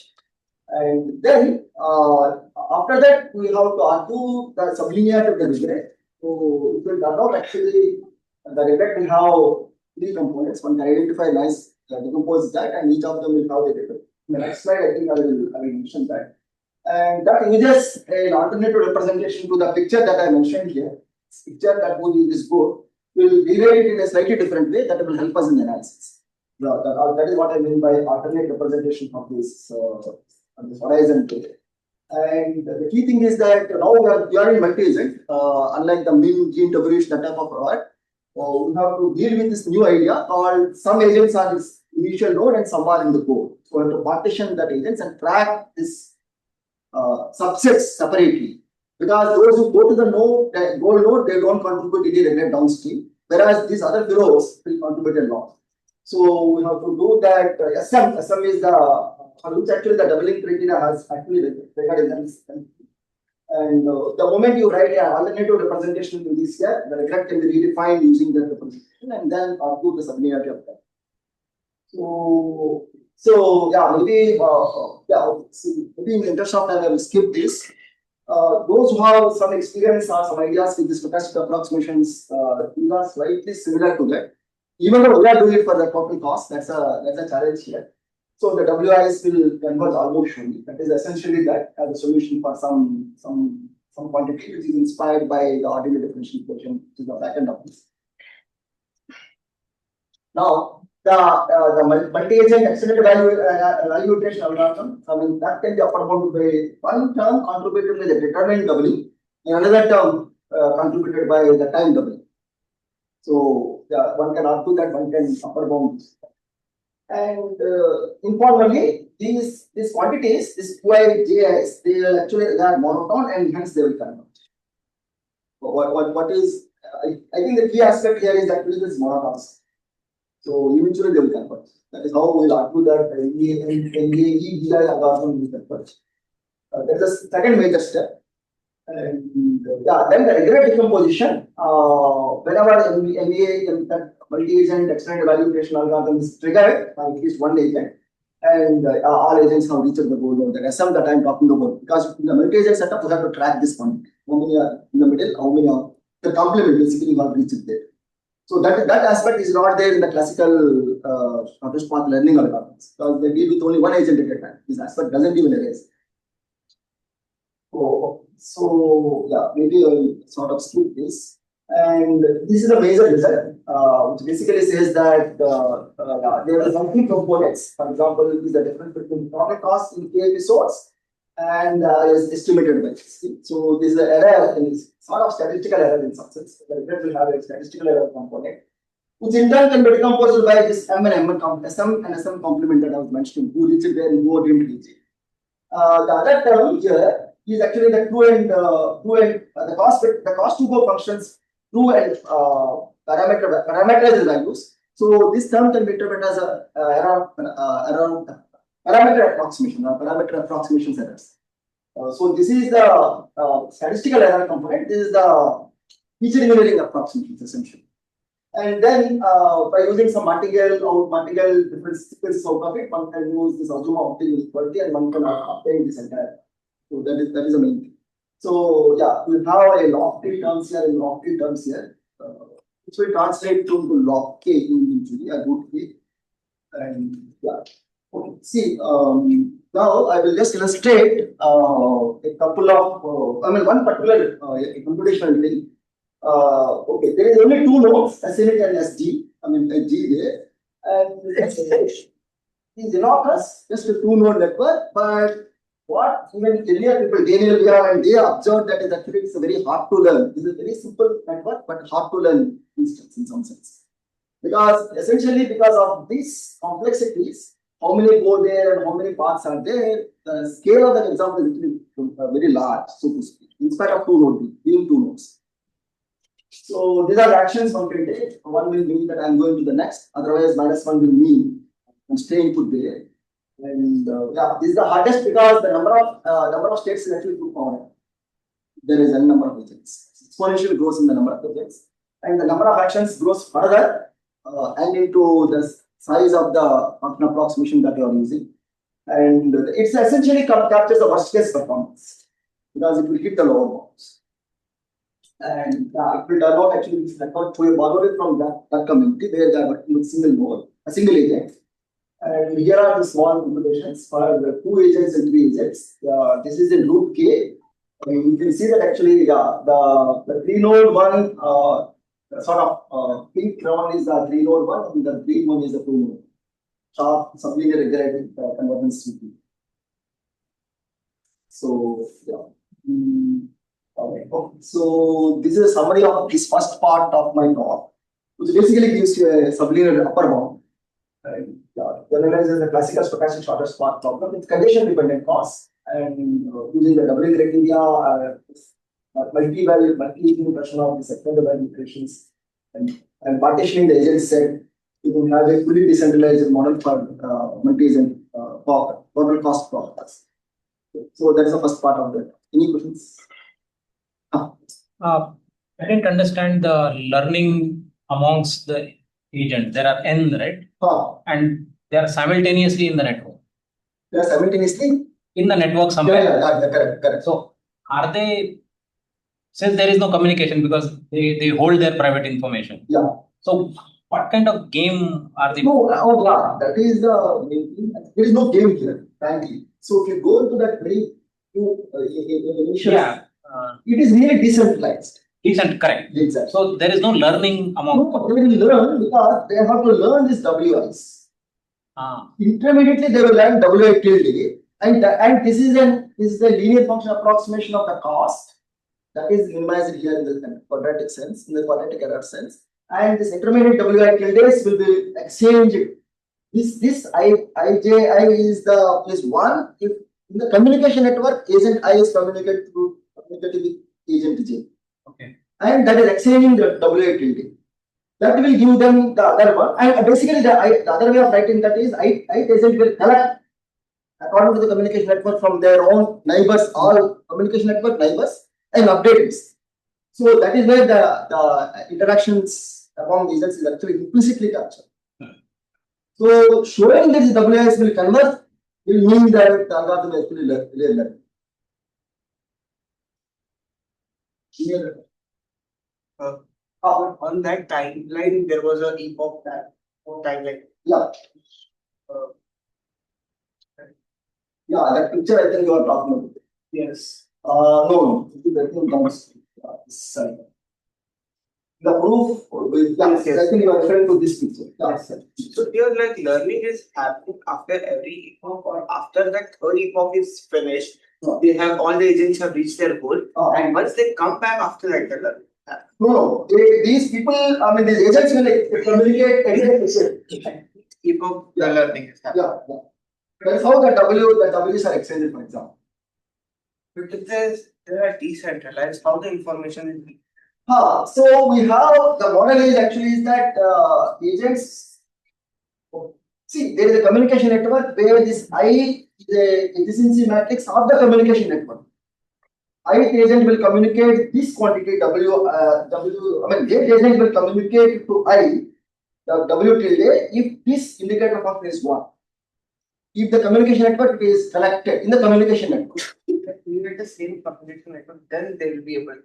And then after that we have to argue the sublinearity of the regret. So it will turn out actually the regret will have three components. One can identify nice decompose that, and each of them will have the regret. In the next slide, I think I will mention that. And that uses an alternative representation to the picture that I mentioned here. This picture that would in this board will rewrite it in a slightly different way that will help us in the analysis. That is what I mean by alternate representation of this horizon data. And the key thing is that now we are in multi-agent, unlike the mean gene evolution, that type of product. We have to deal with this new idea called some agents are this initial node and some are in the code. So we have to partition that agents and track this subsets separately. Because those who go to the node, goal node, they don't contribute any regret downstream, whereas these other fellows will contribute a lot. So we have to do that. SM is the which actually the doubling criteria has actually regarded them. And the moment you write an alternative representation to this here, the regret can be redefined using that representation and then argue the sublinearity of that. So yeah, maybe maybe in the interest of time I will skip this. Those who have some experience or some ideas with the stochastic approximations, these are slightly similar to that. Even though we are doing it for the total cost, that's a challenge here. So the WIs will converge almost surely. That is essentially that as a solution for some quantity which is inspired by the ordinary differential equation, which is the backend of this. Now the multi-agent extended valuation algorithm, that can be upper bound by one term contributed by the determined doubling and another term contributed by the time doubling. So one can argue that one can upper bound. And informally, these quantities, this QI, JIs, they are monotone and hence they will converge. What is I think the key aspect here is actually this monotones. So eventually they will converge. That is how we will argue that NAEVI algorithm will converge. That is the second major step. And then the regret decomposition. Whenever MVA multi-agent extended valuation algorithm is triggered by at least one agent, and all agents have reached the goal node. That SM that I am talking about. Because in the multi-agent setup, we have to track this one. How many are in the middle? How many are the complement? Basically, you have reached there. So that aspect is not there in the classical shortest path learning algorithms. Because they deal with only one agent at a time. This aspect doesn't even erase. So yeah, maybe I will sort of skip this. And this is a major result, which basically says that there are some key components. For example, is the difference between total cost in K episodes and is estimated by. So this is an error, and it's sort of statistical error in some sense. The regret will have a statistical error component, which in turn can be decomposed by this M and M SM and SM complement that I was mentioning. Who reached it where who didn't reach it. The other term here is actually the true and the cost to go functions true and parameterized values. So this term can be interpreted as a parameter approximation or parameter approximations errors. So this is the statistical error component. This is the feature engineering approximations essentially. And then by using some martingale different sequences out of it, one can use this Azuma optical equality and one can obtain this entire. So that is the main thing. So yeah, we have a lofty terms here and lofty terms here, which will translate to log K eventually, a good K. And yeah, okay. See, now I will just illustrate a couple of, one particular computational thing. Okay, there is only two nodes, SNH and SG, G there, and SNH is enormous, just a two-node network, but what even earlier people, Daniel Via and they observed that is actually it's very hard to learn. This is a very simple network, but hard to learn instance in some sense. Because essentially because of these complexities, how many go there and how many paths are there, the scale of the example is actually very large, so to speak, in spite of two nodes, being two nodes. So these are the actions one can take. One will mean that I'm going to the next, otherwise -1 will mean I'm staying put there. And yeah, this is the hardest because the number of states is actually too common. There is a number of agents. Exponentially grows in the number of agents, and the number of actions grows further and into the size of the function approximation that you are using. And it's essentially captures the worst case performance because it will hit the lower bounds. And it will turn out actually this record. So we borrowed it from that community where they are working with single node, a single agent. And here are the small implementations for the 2 agents and 3 agents. This is in root K. You can see that actually, the 3 node one, sort of pink one is the 3 node one, and the green one is the 2 node. Sharp sublinear regulated convergence. So, yeah. Okay. So, this is a summary of this first part of my talk, which basically gives you a sublinear upper bound. And generalizes the classical stochastic shortest path problem with condition dependent costs, and using the doubling criteria, multi-value, multi-impression of the second value equations, and partitioning the agent set, you can have a fully decentralized model for multi-agent total cost problems. So that is the first part of that. Any questions? I didn't understand the learning amongst the agent. There are n, right? And they are simultaneously in the network. They are simultaneously in the network somewhere. Yeah, correct. So are they, since there is no communication because they hold their private information. Yeah. So what kind of game are they? No, that is the main thing. There is no game here, frankly. So if you go into that very initial, it is really decentralized. Correct. Exactly. So there is no learning among. No, they will learn because they have to learn this WIs. Intermediately, they will learn WI tilde, and this is a linear function approximation of the cost that is minimized here in the quadratic sense, in the quadratic error sense, and this intermediate WI tildes will be exchanged. This IJI is one if in the communication network agent I is communicated with agent J. Okay. And that is exchanging the WI tilde. That will give them the other one. And basically, the other way of writing that is agent will collect according to the communication network from their own neighbors, all communication network neighbors, and update this. So that is where the interactions among agents is actually implicitly captured. So showing that the WIs will converge will mean that the algorithm is actually learning. On that timeline, there was an epoch timeline. Yeah. That picture I think you are talking about. Yes. No. I think comes side. The proof, yes. I think you are referring to this picture. Yes, sir. So here, like learning is happening after every epoch, or after that third epoch is finished. They have all the agents have reached their goal, and once they come back after that, the learning. No. These people, these agents will communicate again. Epoch, the learning is happening. Yeah. That's how the W's are exchanged, for example. But if they are decentralized, how the information is being. So we have the model is that agents. See, there is a communication network where this I is a efficiency matrix of the communication network. Ith agent will communicate this quantity J agent will communicate to I the W tilde if this indicator function is 1. If the communication network is connected in the communication network. If you get the same communication network, then they will be able to.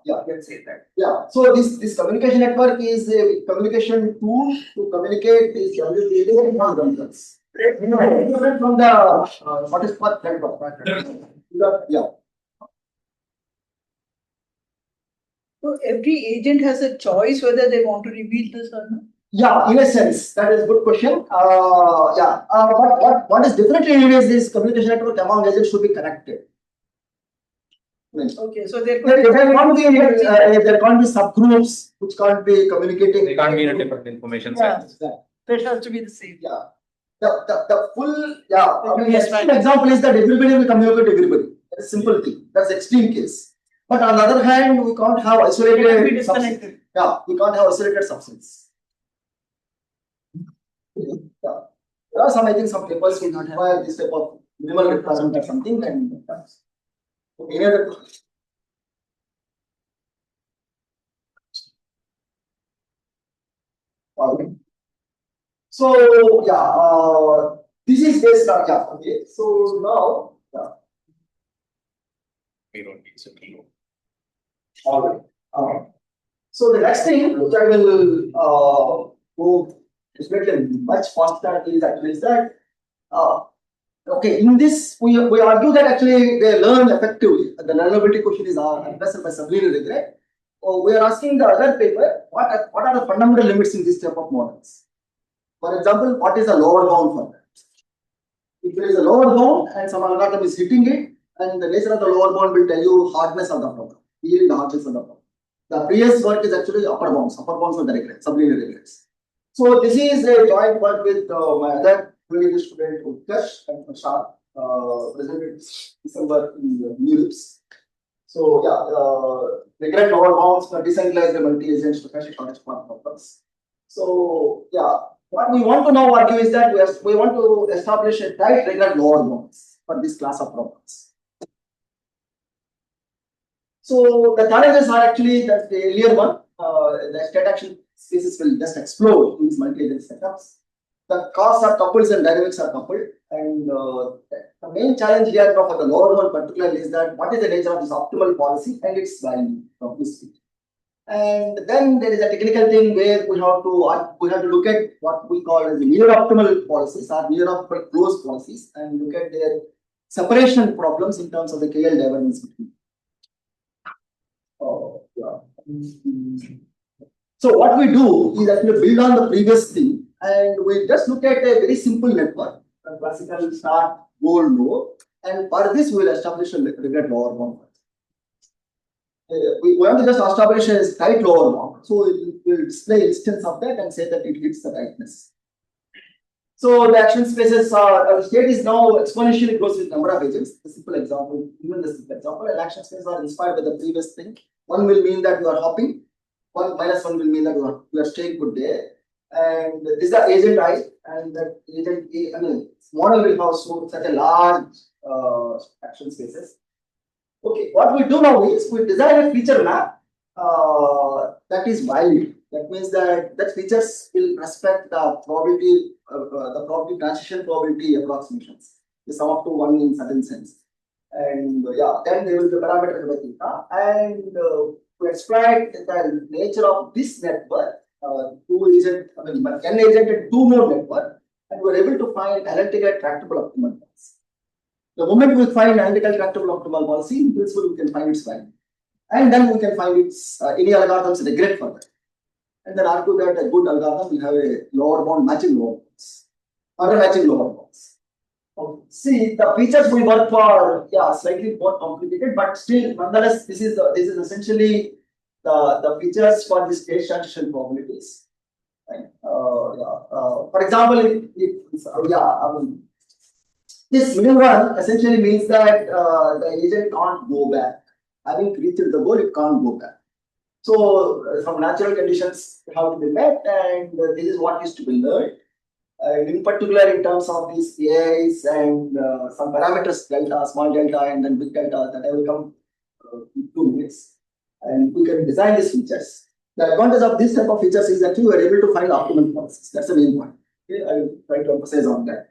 Yeah. You can say that. Yeah. So this communication network is a communication tool to communicate this W tilde and non-conference. Different from the what is called network. Yeah. So every agent has a choice whether they want to reveal this or not. Yeah, in a sense, that is a good question. What is differently is this communication network among agents should be connected. Okay, so there There could can't be subgroups which can't be communicating. They can't be in a different information Yeah. science. that has to be the same. Yeah. The full, yeah, I mean, Yes, extreme right. example is that everybody will communicate to everybody. That's a simple thing. That's extreme case. But on the other hand, we can't have It can be isolated substance. disconnected. Yeah, we can't have isolated substance. Yeah. There are some, I think, some papers will not require this type of minimal requirement or something, and okay, any other question? Okay. So yeah, this is based on, yeah, okay. So now, yeah. We don't need to. All right. So the next thing which I will go definitely much faster is actually that okay, in this we argue that actually they learn effectively. The learnability question is addressed by sublinear regret. We are asking the other paper what are the fundamental limits in this type of models. For example, what is the lower bound for that? If there is a lower bound and some algorithm is hitting it, and the nature of the lower bound will tell you hardness of the problem, yielding the hardness of the problem. The previous work is actually upper bounds for the regrets, sublinear regrets. So this is a joint work with my other really student Utkarsh and Prashant, presented December in the NeurIPS. So yeah, regret lower bounds for decentralized multi-agent stochastic corresponding problems. So yeah, what we want to now argue is that we want to establish a tight regret lower bounds for this class of problems. So the challenges are actually that the earlier one, the state action spaces will just explode in these multi-agent setups. The costs are coupled and dynamics are coupled, and the main challenge here for the lower one particularly is that what is the nature of this optimal policy and its value from this field. And then there is a technical thing where we have to look at what we call as the near optimal policies or near optimal closed policies and look at their separation problems in terms of the KL divergence between. So what we do is actually build on the previous thing, and we just look at a very simple network, a classical start, goal, low, and for this we will establish a regret lower bound. We want to just establish a tight lower bound, so we will display instance of that and say that it hits the tightness. So the action spaces are state is now exponentially grows with number of agents. A simple example, even the simple example, and action spaces are inspired by the previous thing. One will mean that you are hopping. 1 minus 1 will mean that you are staying put there. And this is the agent I, and that agent A, I mean, model will have such a large action spaces. Okay, what we do now is we design a feature map that is valid. That means that features will respect the probability transition probability approximations. They sum up to 1 in certain sense. And yeah, then there will be parameter by theta, and to exploit the nature of this network, n agent and 2 node network, and we are able to find analytical tractable optimal policy. The moment we find analytical tractable optimal policy, in principle we can find its value, and then we can find its any algorithms regret for that, and then argue that a good algorithm will have a lower bound matching lower bounds or a matching lower bounds. See, the features we work for, slightly more complicated, but still, nonetheless, this is essentially the features for the state transition probabilities. Right? For example, this middle one essentially means that the agent can't go back. Having reached the goal, it can't go back. So, some natural conditions have to be met, and this is what is to be learned. In particular, in terms of these AIs and some parameters, delta, small delta, and then big delta, that I will come in 2 minutes. And we can design these features. The advantage of this type of features is that you are able to find optimal policies. That's the main point. Okay, I will try to emphasize on that.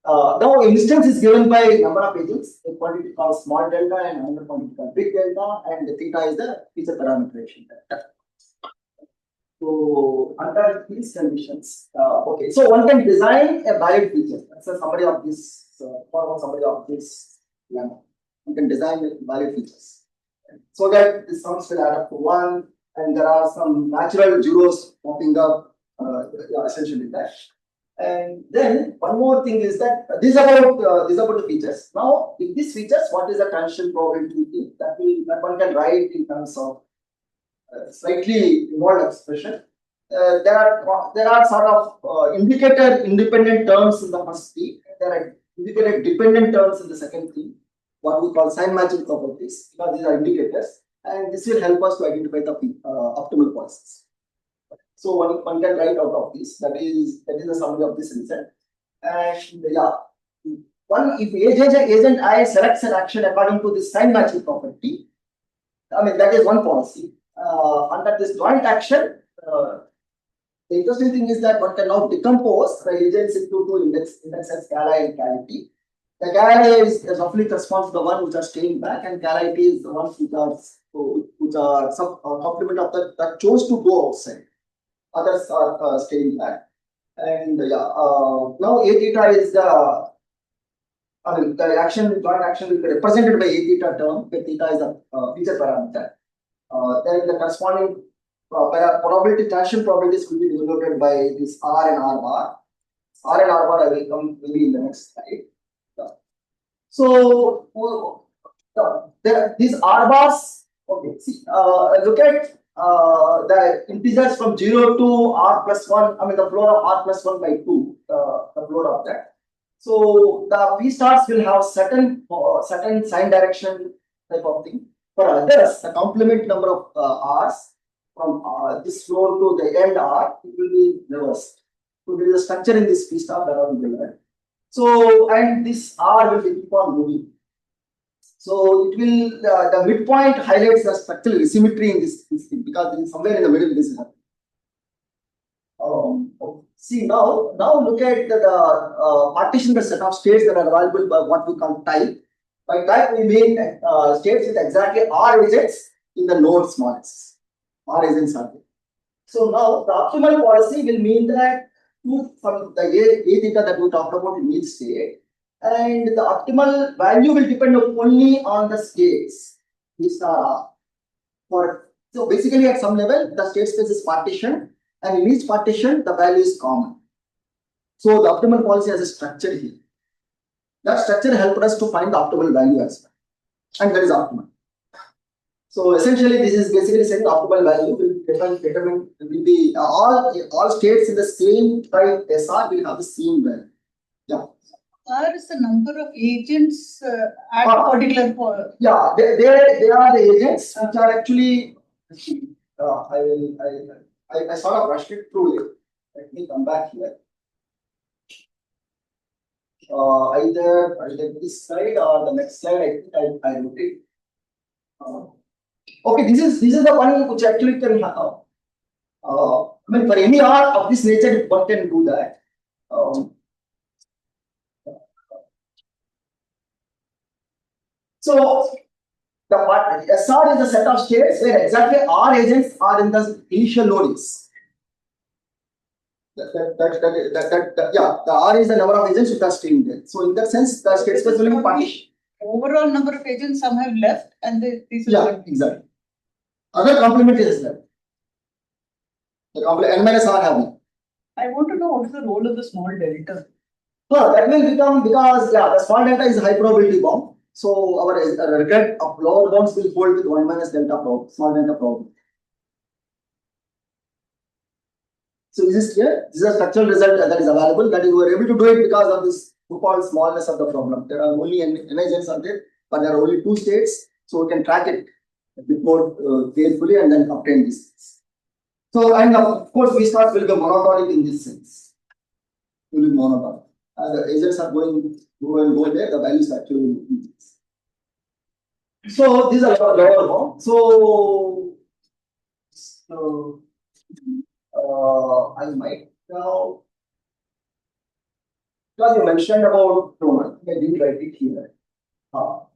Now, instance is given by number of agents, a quantity called small delta and another quantity called big delta, and the theta is the feature parameterization. So under these conditions, okay, so one can design a valid feature. That's a summary of this, formal summary of this lemma. You can design valid features so that the sums will add up to 1, and there are some natural zeros popping up, essentially that. And then one more thing is that this is about the features. Now, in these features, what is the transition probability that one can write in terms of slightly involved expression. There are sort of indicator independent terms in the first P. There are indicator dependent terms in the second P. What we call sign matching properties, because these are indicators, and this will help us to identify the optimal policies. So one can write out of this. That is the summary of this result. And yeah, if agent I selects an action according to this sign matching property, I mean that is one policy. Under this joint action, the interesting thing is that one can now decompose the agents into two indexes, Cala and Cality. The Cala is roughly corresponds to the one which are staying back, and Cality is the ones which are some complement of that chose to go outside. Others are staying back. And yeah, now A theta is the joint action will be represented by A theta term, where theta is the feature parameter. Then the corresponding probability transition probabilities could be denoted by this R and R bar. R and R bar I will come maybe in the next slide. Yeah. So these R bars, okay, see, look at the integers from 0 to R plus 1, I mean the floor of R plus 1 by 2, the floor of that. So the P stars will have certain sign direction type of thing. For others, the complement number of R's from this floor to the end R, it will be reversed. So there is a structure in this P star that will be learned. So, and this R will keep on moving. So it will, the midpoint highlights the structural asymmetry in this thing, because it is somewhere in the middle this is happening. See now look at the partition set of states that are available by what we call type. By type we mean states with exactly R agents in the node small s. R agents are there. So now the optimal policy will mean that from the A theta that we talked about in each state, and the optimal value will depend only on the states. These are so basically at some level the state space is partitioned, and in each partition the value is common. So the optimal policy has a structure here. That structure helped us to find the optimal value as well, and that is optimal. So essentially, this is basically saying the optimal value will determine will be all states in the same type SR will have the same value. Yeah. R is the number of agents at a particular point. Yeah, they are the agents which are actually. I sort of rushed it through it. Let me come back here. Either this slide or the next slide. I wrote it. Okay, this is the one which actually can have. I mean, for any R of this nature, one can do that. So the SR is a set of states where exactly R agents are in the initial nodes. The R is the number of agents which are staying there. So in that sense, the state space will be partition. Overall number of agents, some have left, and these are yeah, exactly. Other complement is left. The complement N minus R have. I want to know what is the role of the small delta. Well, that will become because the small delta is high probability bound. So our regret of lower bounds will hold with 1 minus delta small delta probability. So is this clear? This is a structural result that is available. That is, we were able to do it because of this so-called smallness of the problem. There are only n agents are there, but there are only 2 states, so we can track it a bit more carefully and then obtain this. So, and of course, V stars will be monotonic in this sense. Will be monotonic. The agents are going there, the values actually will increase. So these are lower bound. So I might now, because you mentioned about Roman, I didn't write it here. For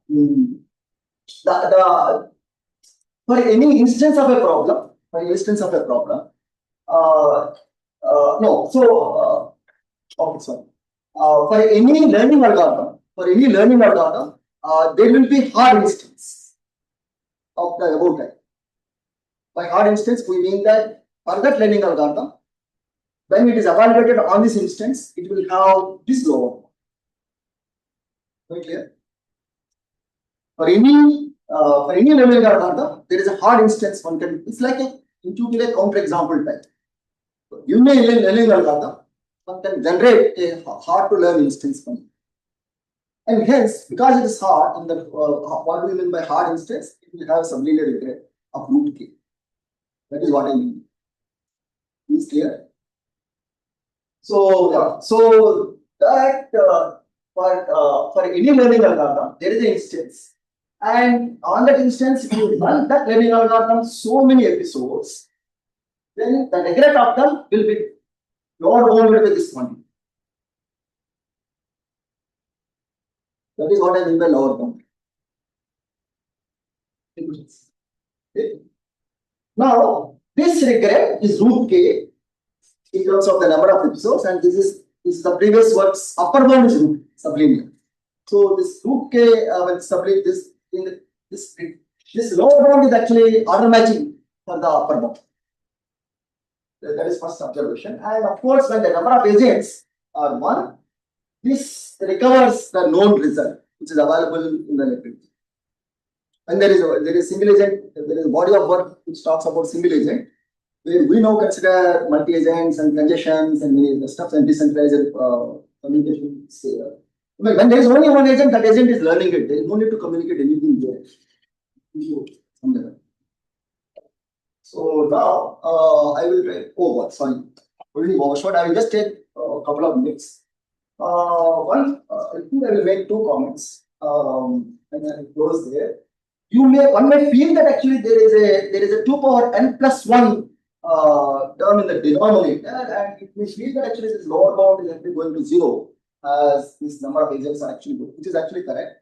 any instance of a problem, okay, sorry. For any learning algorithm, there will be hard instance of the above type. By hard instance, we mean that for that learning algorithm, when it is evaluated on this instance, it will have this lower bound. Very clear? For any learning algorithm, there is a hard instance one can. It's like a intuitive counterexample type. So you may learning algorithm, one can generate a hard to learn instance from it. And hence, because it is hard, in the what do we mean by hard instance? It will have sublinear regret of root k. That is what I mean. Is clear? So yeah, so that for any learning algorithm, there is an instance. And on that instance, if you run that learning algorithm so many episodes, then the regret of them will be lower bounded with this quantity. That is what I mean by lower bound. Okay. Now, this regret is root k in terms of the number of episodes, and this is the previous work's upper bound is root sublinear. So this root k will sublinear this lower bound is actually order matching for the upper bound. That is first observation. And of course, when the number of agents are 1, this recovers the known result which is available in the library. And there is single agent, there is a body of work which talks about single agent, where we now consider multi-agents and congestions and many other stuff and decentralized communication. When there is only one agent, that agent is learning it. There is no need to communicate anything there. So now I will try. Sorry, already overshot. I will just take a couple of minutes. One, I think I will make 2 comments and then close there. One may feel that actually there is a 2 power n plus 1 term in the denominator, and it may feel that actually this lower bound is actually going to 0 as this number of agents are actually good, which is actually correct.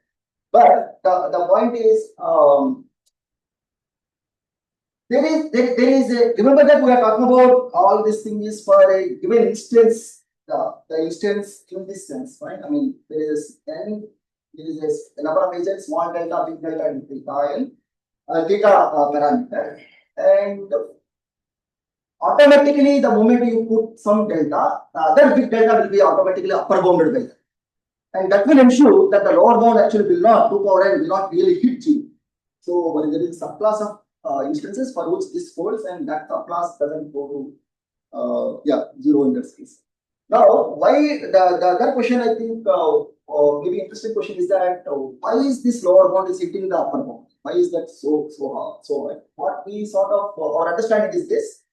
But the point is, there is a, remember that we are talking about all this thing is for a given instance, the instance in this sense, right? I mean, there is a number of agents, small delta, big delta, and theta parameter, and automatically the moment you put some delta, the other big delta will be automatically upper bounded by that. And that will ensure that the lower bound actually will not, 2 power n will not really hit you. So there is a subclass of instances for which this holds, and that subclass doesn't go to 0 in that case. Now, why the other question I think maybe interesting question is that why is this lower bound is hitting the upper bound? Why is that so hard? What we sort of our understanding is this.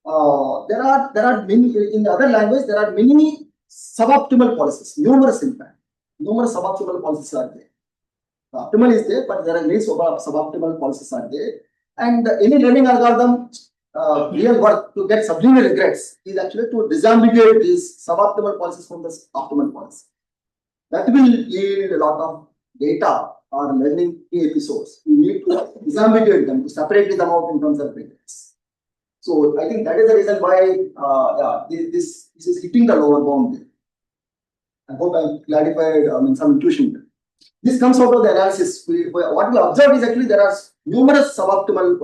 There are many in the other language. There are many suboptimal policies, numerous in fact. Numerous suboptimal policies are there. Optimal is there, but there are many suboptimal policies are there. And any learning algorithm, real work to get sublinear regrets is actually to disambiguate these suboptimal policies from the optimal policy. That will yield a lot of data or learning episodes. You need to disambiguate them to separate them out in terms of regrets. So I think that is the reason why this is hitting the lower bound there. I hope I clarified some intuition. This comes out of the analysis. What we observed is actually there are numerous suboptimal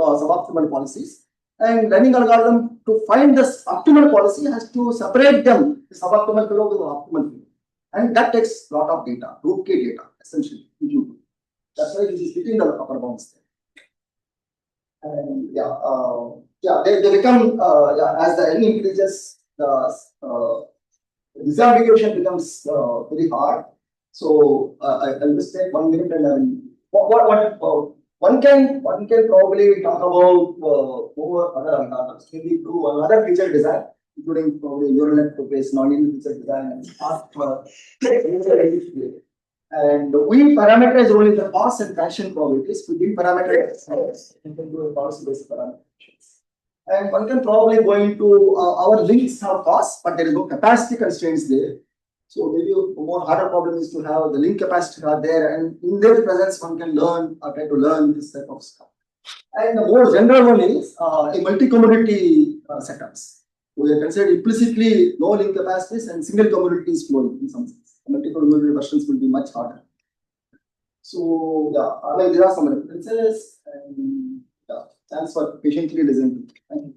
policies, and learning algorithm to find this optimal policy has to separate them, the suboptimal below to the optimal below. And that takes a lot of data, root k data, essentially. That's why this is hitting the upper bounds there. And they become as the n increases, the disambiguation becomes very hard. So I'll just take 1 minute and one can probably talk about more other algorithms. Maybe do another feature design, including probably neural net based non-linear feature design and ask for and we parameterize only the cost and fraction probabilities. We didn't parameterize you can do a cost based parameters. And one can probably go into our links have costs, but there is no capacity constraints there. So maybe a more harder problem is to have the link capacity are there, and in their presence one can learn or try to learn this type of stuff. And the more general one is a multi-commodity setups. We are considered implicitly no link capacities and single commodity is flowing in some sense. Multi-commodity versions will be much harder. So there are some references, and thanks for patiently listening. Thank you.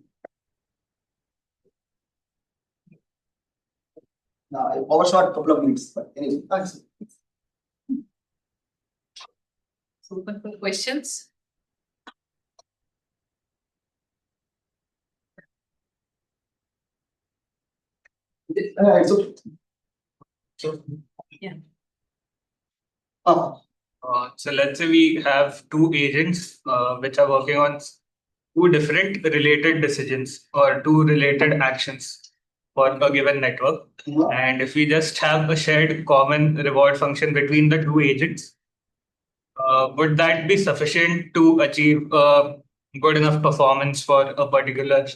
I overshot a couple of minutes, but anyway, thanks. Open for questions. It's okay. Yeah. So let's say we have two agents which are working on two different related decisions or two related actions for a given network. And if we just have a shared common reward function between the two agents, would that be sufficient to achieve good enough performance for a particular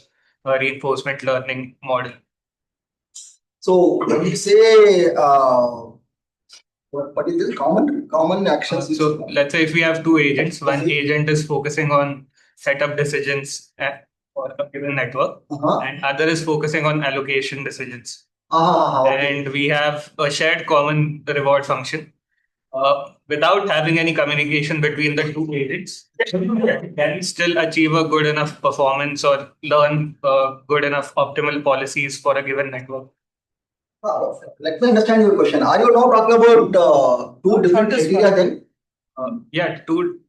reinforcement learning model? So when you say what is this common actions? So let's say if we have two agents, one agent is focusing on setup decisions for a given network, and other is focusing on allocation decisions. Okay. And we have a shared common reward function. Without having any communication between the two agents, can we still achieve a good enough performance or learn good enough optimal policies for a given network? Let me understand your question. Are you now talking about two different criteria then? Yeah, two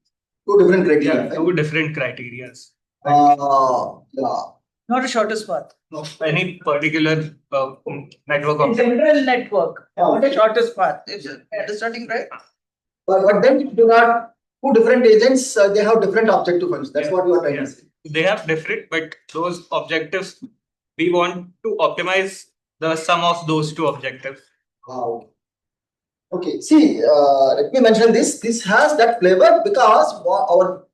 different criteria. Yeah, two different criteria. Yeah. Not a shortest path. Any particular network A of general network, not a shortest path. Is it understanding right? But then you do not two different agents. They have different objective functions. That's what you are trying to say. They have different, but those objectives we want to optimize the sum of those two objectives. Wow. Okay. See, let me mention this. This has that flavor because our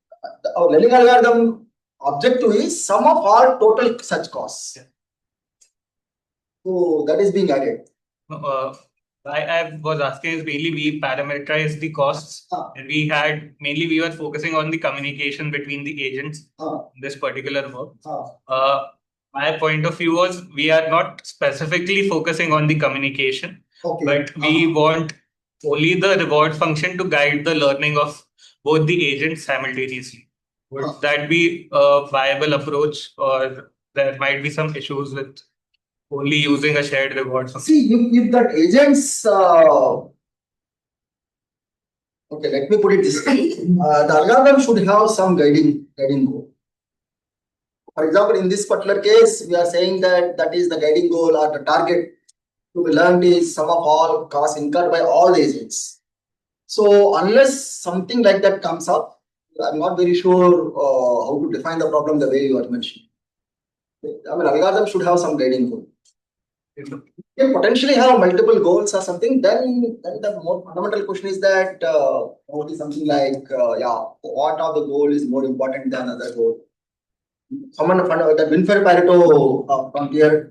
learning algorithm objective is sum of all total such costs. Yeah. So that is being added. I was asking is mainly we parameterize the costs, and we were focusing on the communication between the agents in this particular work. My point of view was we are not specifically focusing on the communication, but we want only the reward function to guide the learning of both the agents simultaneously. Would that be a viable approach, or there might be some issues with only using a shared reward function? See, if that agents, okay, let me put it this way. The algorithm should have some guiding goal. For example, in this particular case, we are saying that is the guiding goal or the target to be learned is sum of all costs incurred by all the agents. So unless something like that comes up, I'm not very sure how to define the problem the way you are mentioning. I mean, algorithm should have some guiding goal. If you potentially have multiple goals or something, then the more fundamental question is that what is something like what of the goal is more important than other goal? Someone that Winfrey Pareto frontier,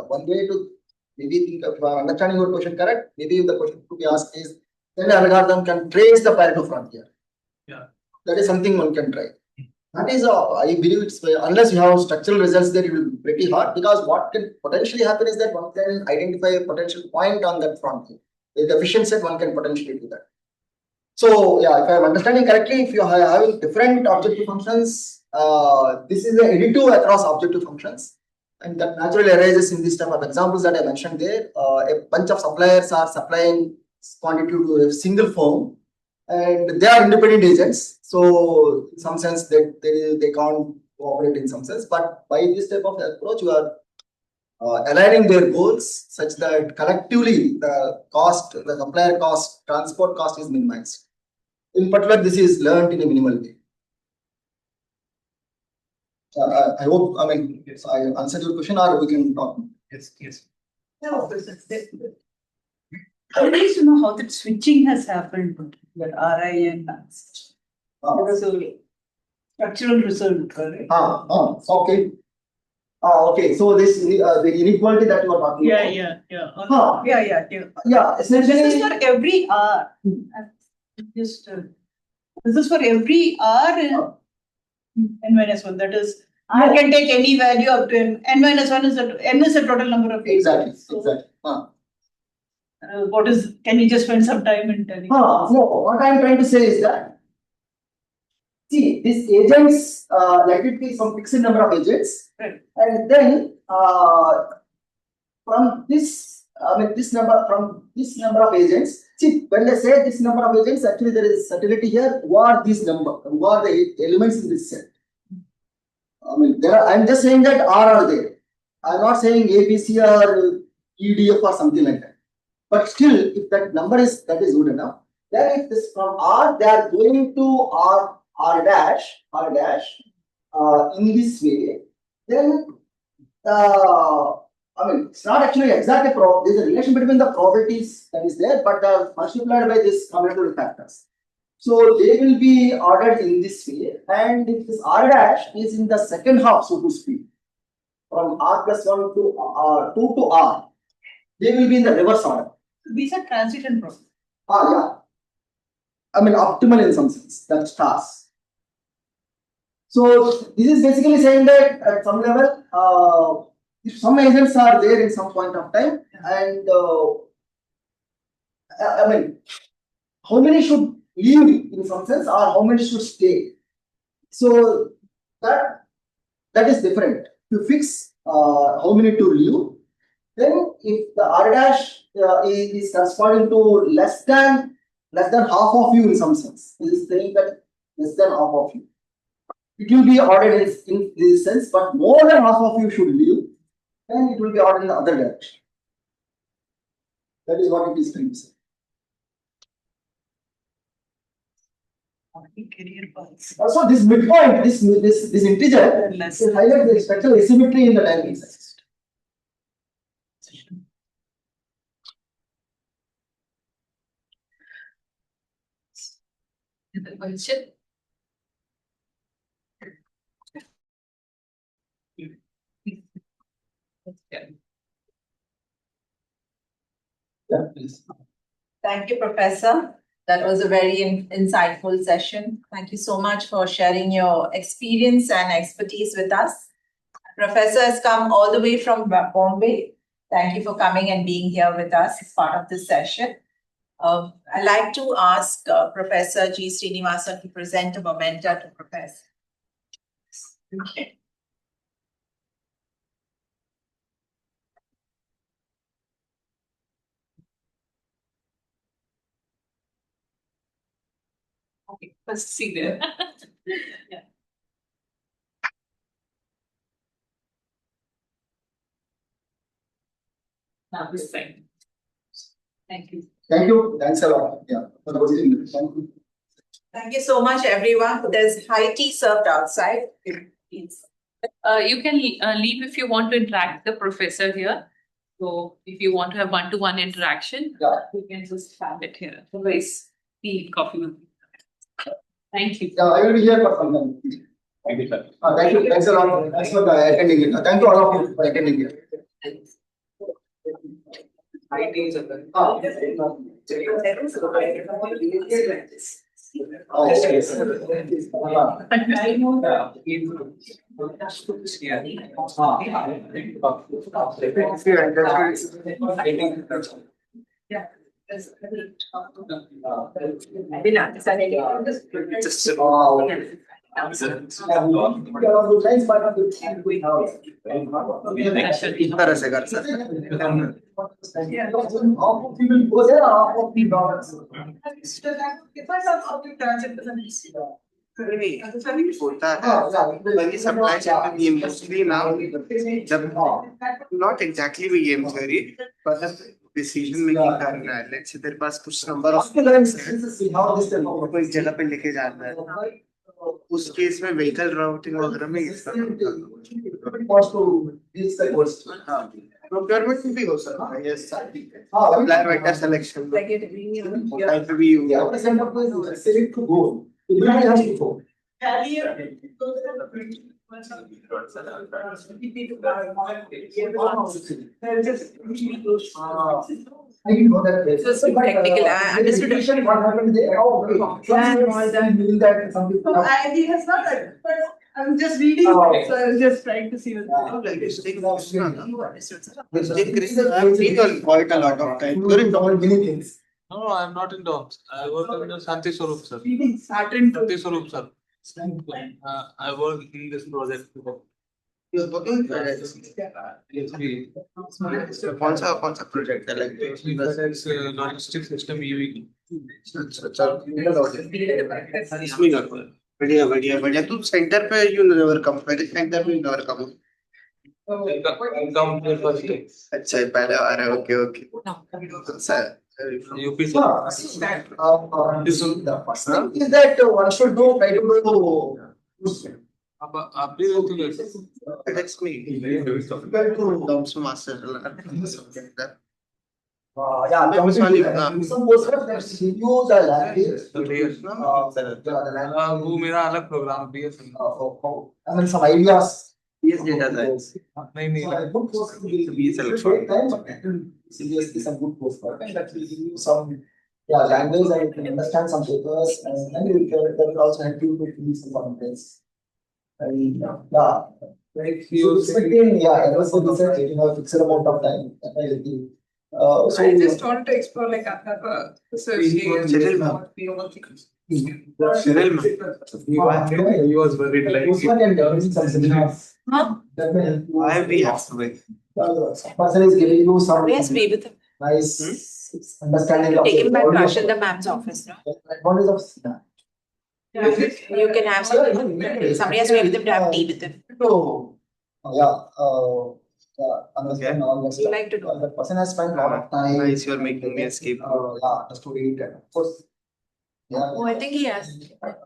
one way to maybe think of understanding your question correct. Maybe the question to be asked is, then the algorithm can trace the Pareto frontier. Yeah, that is something one can try. That is, I believe it's unless you have structural results there, it will be pretty hard, because what can potentially happen is that one can identify a potential point on that frontier. With the efficient set, one can potentially do that. So, yeah, if I am understanding correctly, if you are having different objective functions, this is the additive across objective functions, and that naturally arises in this type of examples that I mentioned there. A bunch of suppliers are supplying quantity to a single firm, and they are independent agents. So, in some sense, they can't cooperate in some sense. But by this type of approach, you are aligning their goals such that collectively the cost, the supplier cost, transport cost is minimized. In particular, this is learned in a minimal way. I hope, I mean, yes, I answered your question, or we can talk. Yes. No, I need to know how that switching has happened, that RI and such. There was a structural result, correct? Okay. Okay, so this the inequality that you are talking about. Yeah. Essentially, This is for every R. Just this is for every R n-1. That is, R can take any value up to n-1 is n is the total number of exactly. What is? Can you just spend some time in telling? No, what I am trying to say is that, see, these agents, let it be some fixed number of agents, right, and then from this I mean, this number from this number of agents. See, when they say this number of agents, actually there is subtlety here. Who are these number? Who are the elements in this set? I mean, I'm just saying that R are there. I'm not saying ABC or EDF or something like that. But still, if that number is good enough, then if this from R they are going to R dash in this way, then I mean, it's not actually exactly there's a relation between the probabilities that is there, but multiplied by this combinatorial factors. So they will be ordered in this way, and if this R dash is in the second half, so to speak, from R plus 1 to 2 to R, they will be in the reverse order. These are transition process. Yeah. I mean, optimal in some sense, that stars. So this is basically saying that at some level, if some agents are there in some point of time, and I mean, how many should leave in some sense, or how many should stay? So that is different. To fix how many to leave, then if the R dash is corresponding to less than half of you in some sense, it is saying that less than half of you, it will be ordered in this sense, but more than half of you should leave, then it will be ordered in the other direction. That is what it is trying to say. Also, this midpoint, this integer, will highlight the spectral asymmetry in the dynamic size. Question. Yeah, please. Thank you, Professor. That was a very insightful session. Thank you so much for sharing your experience and expertise with us. Professor has come all the way from Bombay. Thank you for coming and being here with us as part of this session. I'd like to ask Professor G. Srinivasan to present a memento to Professor. Okay. Okay, let's see there. Yeah. Now this thing. Thank you. Thank you. Thanks a lot. Yeah. Thank you. Thank you so much, everyone. There's high tea served outside. You can leave if you want to interact with the professor here. So if you want to have one-to-one interaction, you can just have it here. Otherwise, tea, coffee will be. Thank you. Yeah, I will be here for some time. Thank you, sir. Thank you. Thanks a lot. Thanks for attending it. Thank you all of you for attending it. Mostly now, not exactly we game theory, but decision making करना है. Let's say तेरे पास कुछ number of कोई जगह पे लेके जाना है. उस केस में vehicle routing वगैरह में procurement भी हो सकता है. Yes, supply vendor selection. Type भी use. Select to go. Everybody has to go. I didn't know that. It was so technical. I understood. What happened there? Oh, okay. He has not read, but I'm just reading, so I was just trying to see what. Quite a lot of time. Many things. No, I'm not in DOMS. I work in the Santi Swarup, sir. Reading Saturn. Santi Swarup, sir. I work in this project. कौन सा project है FedEx logistics system EV. इसमें करता है बढ़िया बढ़िया बढ़िया तू सेंटर पे यू नेवर कम पहले सेंटर पे never come Come here first. अच्छा पहले आ रहा है okay okay sir UP The first thing is that one should do try to do. आप भी रहते हो FedEx में terms master Yeah, some posters that use the language. वो मेरा अलग प्रोग्राम भी है I mean, some ideas. yes data science नहीं So a good poster will take time, but seriously some good poster and that will give you some language and you can understand some papers and then that will also help you to feel some confidence. And so expecting errors for research you have a fixed amount of time. So I just wanted to explore like another research area. Cyril he was worried like Usman can definitely some seminars. That may help you. I be halfway Person is giving you some Yes, be with him. nice understanding of Take him back body to of- Ashil, the ma'am's office, no? advantage of You can have somebody has to be with him to have tea with him. Understand all that You stuff. like to do. The person has spent a lot of time. nice you're making me escape Understood it and of course. Oh, I think he has.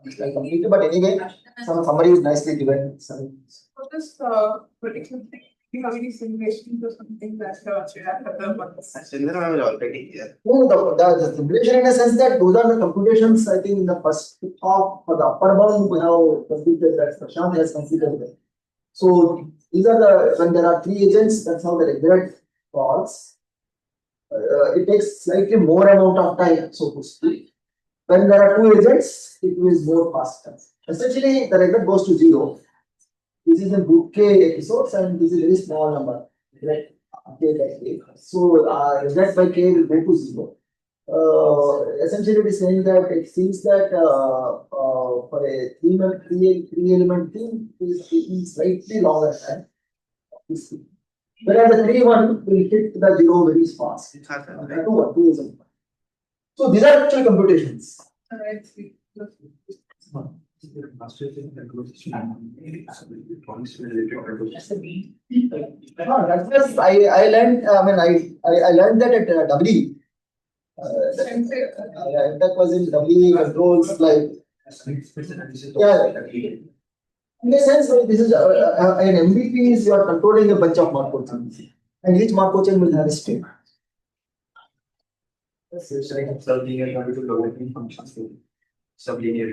It's like completed, but anyway, some summary is nicely given. For this particular thing, you have any simulations or something that you have to learn? Sindhar ma'am is already here No, the simulation in a sense that those are the computations, I think in the first half for the upper bound, we have completed that, Prashant has completed that. So these are when there are 3 agents, that's how the regret falls. It takes slightly more amount of time, so to speak. When there are 2 agents, it is more faster. Essentially, the regret goes to 0. This is a good K episodes and this is a very small number. Right? So regret by K will go to 0. Essentially, it is saying that it seems that for a 3 element thing, it is taking slightly longer time. Whereas the 3-1 will hit the 0 very fast. 2 is a So these are actual computations. Alright. That's just I learned. I learned that at W. That was in W controls like. In a sense, this is an MVP is you are controlling a bunch of Markov chains, and each Markov chain will have a state. Sublinear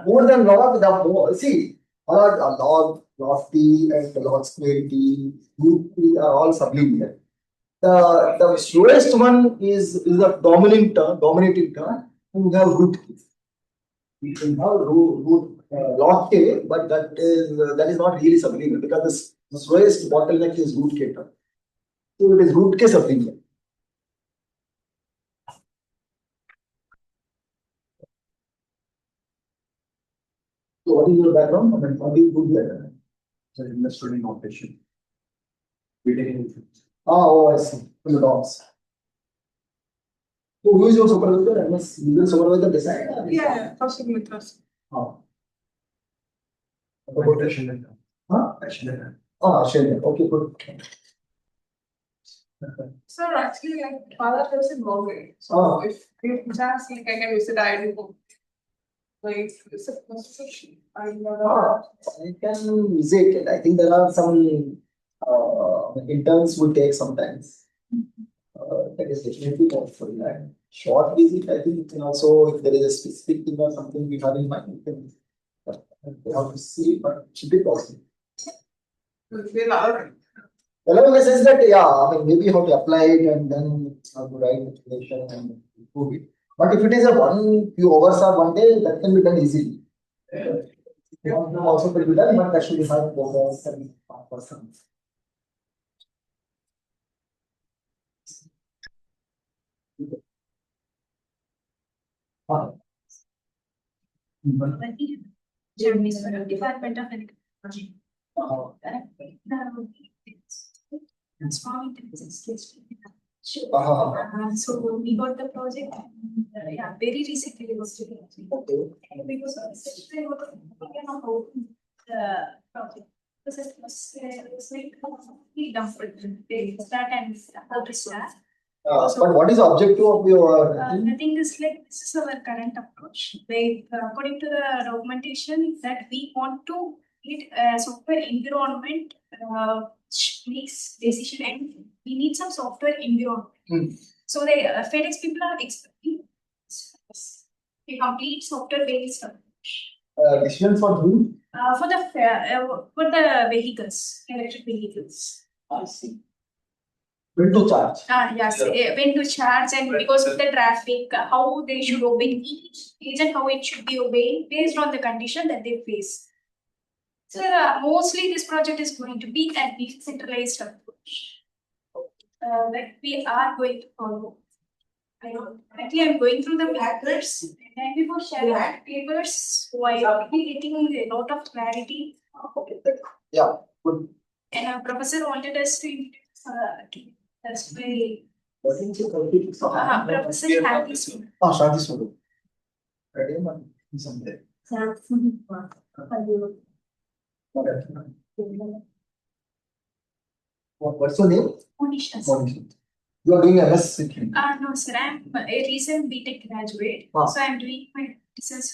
More than log, the more see log T and log square T, root T are all sublinear. The slowest one is the dominating term, and we have root T. We can have root log K, but that is not really sublinear because the slowest bottleneck is root K term. So it is root K sublinear. So what is your background? I mean, what do you do here? Invested in operation. Oh, I see. From the dogs. So who is your supervisor? I must legal supervisor decide. Yeah, possibly trust. Oh. Operation. Huh? Sure. Okay, good. So actually, like father lives in Bombay. So if chance like I can visit IIT. Like it's a constitution. I can visit. I think there are some interns would take sometimes. That is definitely possible. And short visit, I think you can also, if there is a specific thing or something we have in mind, you can have to see, but it should be possible. Well, in the sense that, maybe you have to apply it and then have to write the application and improve it. But if it is a few hours or one day, that can be done easily. Also can be done, but that should be hard for the person. Department of Technology. Transform intelligence. So we got the project. Yeah, very recently it was because especially what the project. Because it was like start and how to start. But what is the objective of your? The thing is like this is our current approach. Like according to the documentation that we want to create a software environment which makes decision and we need some software environment. So the FedEx people are expecting a complete software based approach. Decision for who? For the vehicles, electric vehicles. I see. When to charge? Yes, when to charge and because of the traffic, how they should obey each agent, how it should be obeyed based on the condition that they face. So mostly this project is going to be a decentralized approach that we are going to follow. I know. Actually, I'm going through the papers and before sharing the papers, so I will be getting a lot of clarity. Yeah, good. And our professor wanted us to that's very Professor Shanti Sundar. Shanti Sundar. Ready, man? Someday. What's your name? Monisha. Monisha. You are doing MSc? No, sir. I'm a recent B.Tech graduate. So I'm doing my research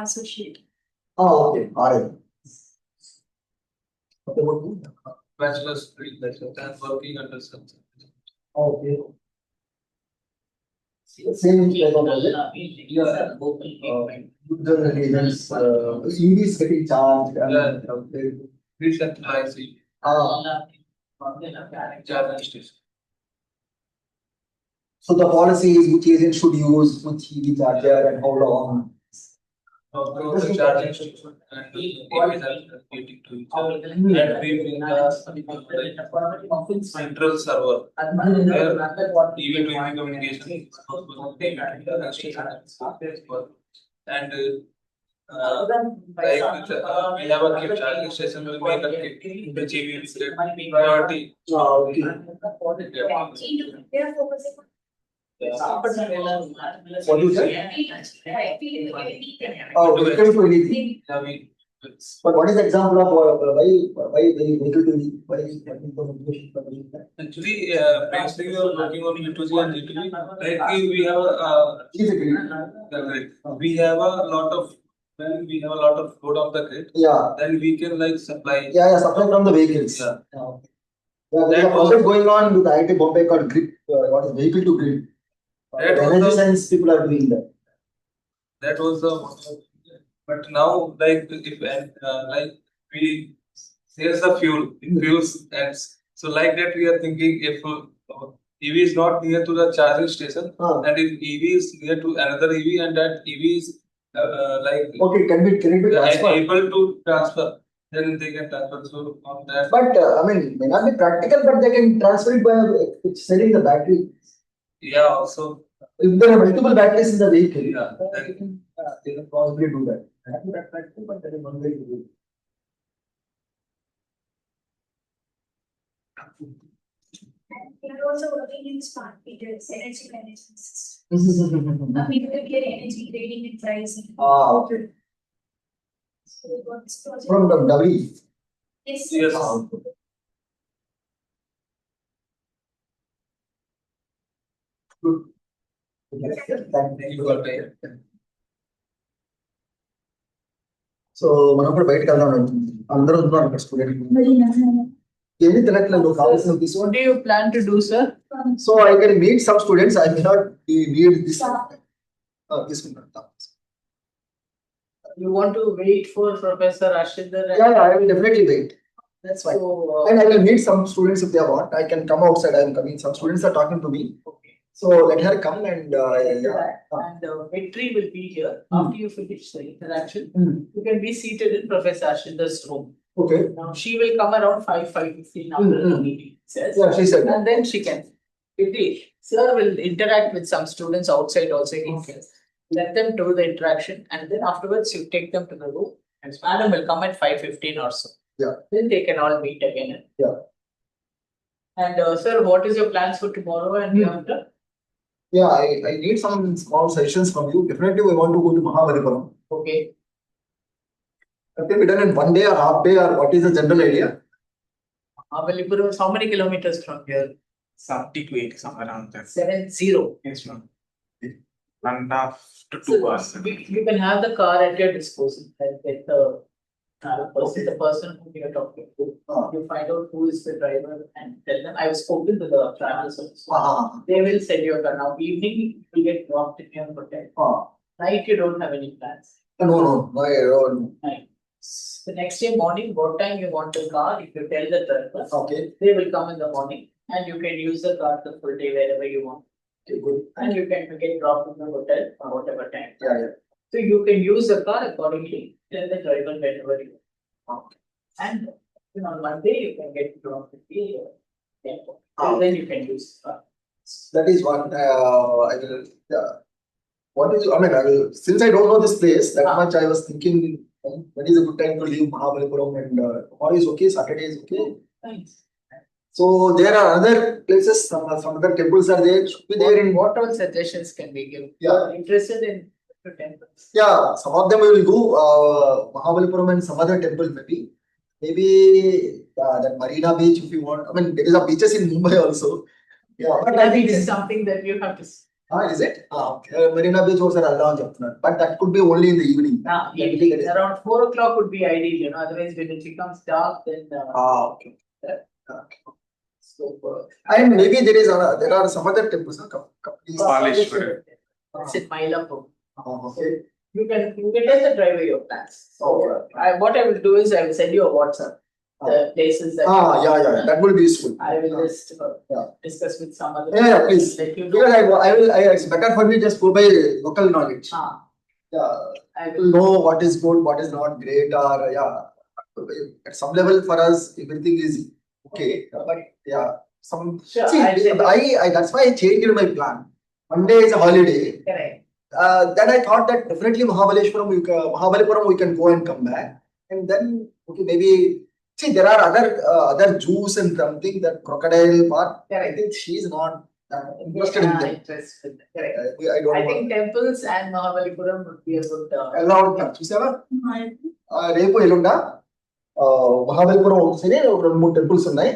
associate. Oh, okay. All right. Okay, what do you? Bachelor's degree, and working under something. Okay. Same type of project. The agents, EV is getting charged. Decentralized. So the policy is which agent should use which EV charger and how long. The charging station and getting to each other. And we bring the central server where EV to EV communication is possible. And like we have a keep charging station will make a keep which EV is priority. What do you say? Oh, vehicle to EV. But what is the example of why vehicle to EV? Why is that? Actually, basically we are working on B2G and G2G. Like we have a lot of when we have a lot of load of the grid. Yeah. Then we can like supply. Yeah, supply from the vehicles. Yeah. There is a project going on with IIT Bombay called grid. What is vehicle to grid? Energy science people are doing that. That was the. But now, like if like we sales the fuels and so like that we are thinking if EV is not near to the charging station and if EV is near to another EV and that EV is like okay, can it be transferred? Able to transfer, then they can transfer so on that. But I mean, may not be practical, but they can transfer it by selling the battery. Yeah, also. If there are multiple batteries in the vehicle, yeah, they can possibly do that. Not that practical, but there is one way to do it. We are also working in smart meters, energy management systems. We will get energy trading and pricing. Okay. So what is project? From the W. Yes. Yes. Good. Thank you. So, మనం కూడా బయటకు వెళ్దాం అందరూ ఉన్నారు student ఏమి తినట్లేదు కావాల్సిన తీసుకో. What do you plan to do, sir? So I can meet some students. I may not need this. తీసుకుంటాను. You want to wait for Professor Ashindar? Yeah, I will definitely wait. That's fine. And I will meet some students if they want. I can come outside. I am coming. Some students are talking to me. Okay. So let her come and And Vetri will be here after you finish the interaction. You can be seated in Professor Ashindar's room. Okay. Now she will come around 5:15 after the meeting. Yeah, she said. And then she can. Sir will interact with some students outside also. He can let them do the interaction, and then afterwards you take them to the room, and madam will come at 5:15 or so. Yeah. Then they can all meet again. Yeah. And sir, what is your plans for tomorrow and the after? Yeah, I need some small suggestions from you. Definitely, we want to go to Mahabalipuram. Okay. Can it be done in 1 day or half day, or what is the general idea? Mahabalipuram is how many kilometers from here? 70 to 80, somewhere around there. 70. Yes, ma'am. 1.5 to 2 hours. You can have the car at your disposal and get the person whom you are talking to. You find out who is the driver and tell them. I have spoken to the travel service. They will send you a car. Now, evening you will get dropped in your hotel. Night you don't have any plans. No. Night. The next day morning, what time you want the car? If you tell the driver, Okay. they will come in the morning and you can use the car the full day wherever you want. Okay, good. And you can get dropped in the hotel or whatever time. Yeah. So you can use the car accordingly. Tell the driver whenever you want. And on Monday you can get dropped at the airport. And then you can use the car. That is what I will. Yeah. What is? I will. Since I don't know this place that much, I was thinking when is a good time to leave Mahabalipuram, and tomorrow is okay, Saturday is okay. Thanks. So there are other places, some other temples are there. Should be there in What all suggestions can we give? Yeah. Interested in the temples? Yeah, some of them we will do Mahabalipuram and some other temple maybe. Maybe that Marina Beach if you want. There is a beaches in Mumbai also. Yeah, but I think it's something that you have to. is it? Okay. Marina Beach was but that could be only in the evening. Evening. Around 4 o'clock would be ideal, otherwise when it becomes dark, then. Okay. And maybe there are some other temples. Paleshwar. It's in Mylapur. Okay. You can tell the driver your plans. So what I will do is I will send you a WhatsApp. The places that. Yeah. That will be useful. I will just discuss with some other. Yeah, please. Let you know. Because it's better for me just go by local knowledge. Yeah. I will know what is good, what is not great, or at some level for us everything is okay. But Sure, that's why I changed my plan. Monday is a holiday. Correct. Then I thought that definitely Mahabalipuram we can go and come back, and then maybe there are other zoos and something, that crocodile park. I think she is not interested in them. Correct. I think temples and Mahabalipuram would be a good. రేపు ఎల్లుండా మహాబలిపురం ఒకసారి 2-3 temples ఉన్నాయి.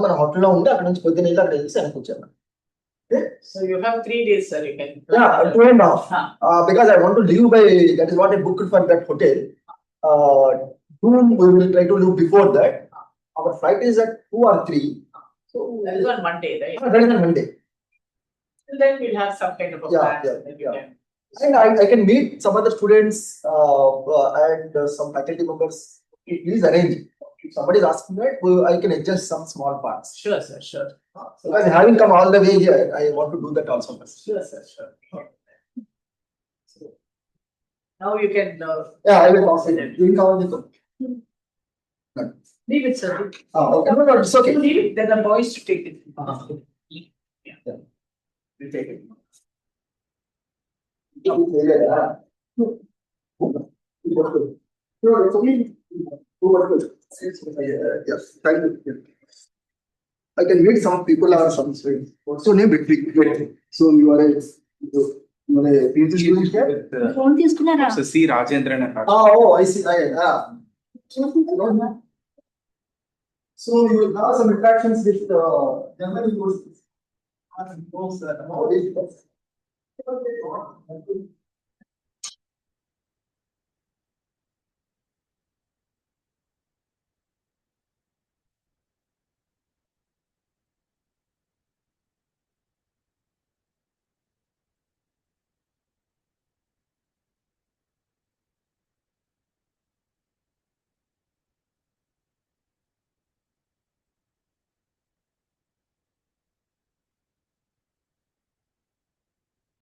మన హోటల్లో ఉండి అక్కడ నుంచి పొద్దున్న అక్కడ వెళ్ళి వెనక్కి వచ్చాను. So you have 3 days, sir. You can. Yeah, 2.5. Because I want to leave by, that is what I booked for that hotel. We will try to leave before that. Our flight is at 2 or 3. So that is on Monday, right? That is on Monday. And then we'll have some kind of a plan. And I can meet some other students and some faculty members. Please arrange. If somebody is asking that, I can adjust some small parts. Sure, sir. Sure. Because having come all the way here, I want to do that also. Sure, sir. Sure. So now you can. I will talk to them. You will call them. Leave it, sir. Okay. No, it's okay. Leave it. Then the boys to take it. Yeah. We take it. Yes, thank you. I can meet some people or some students. What's your name? So you are a PhD student here? So C. Rajendran. I see. So you will have some interactions with German universities.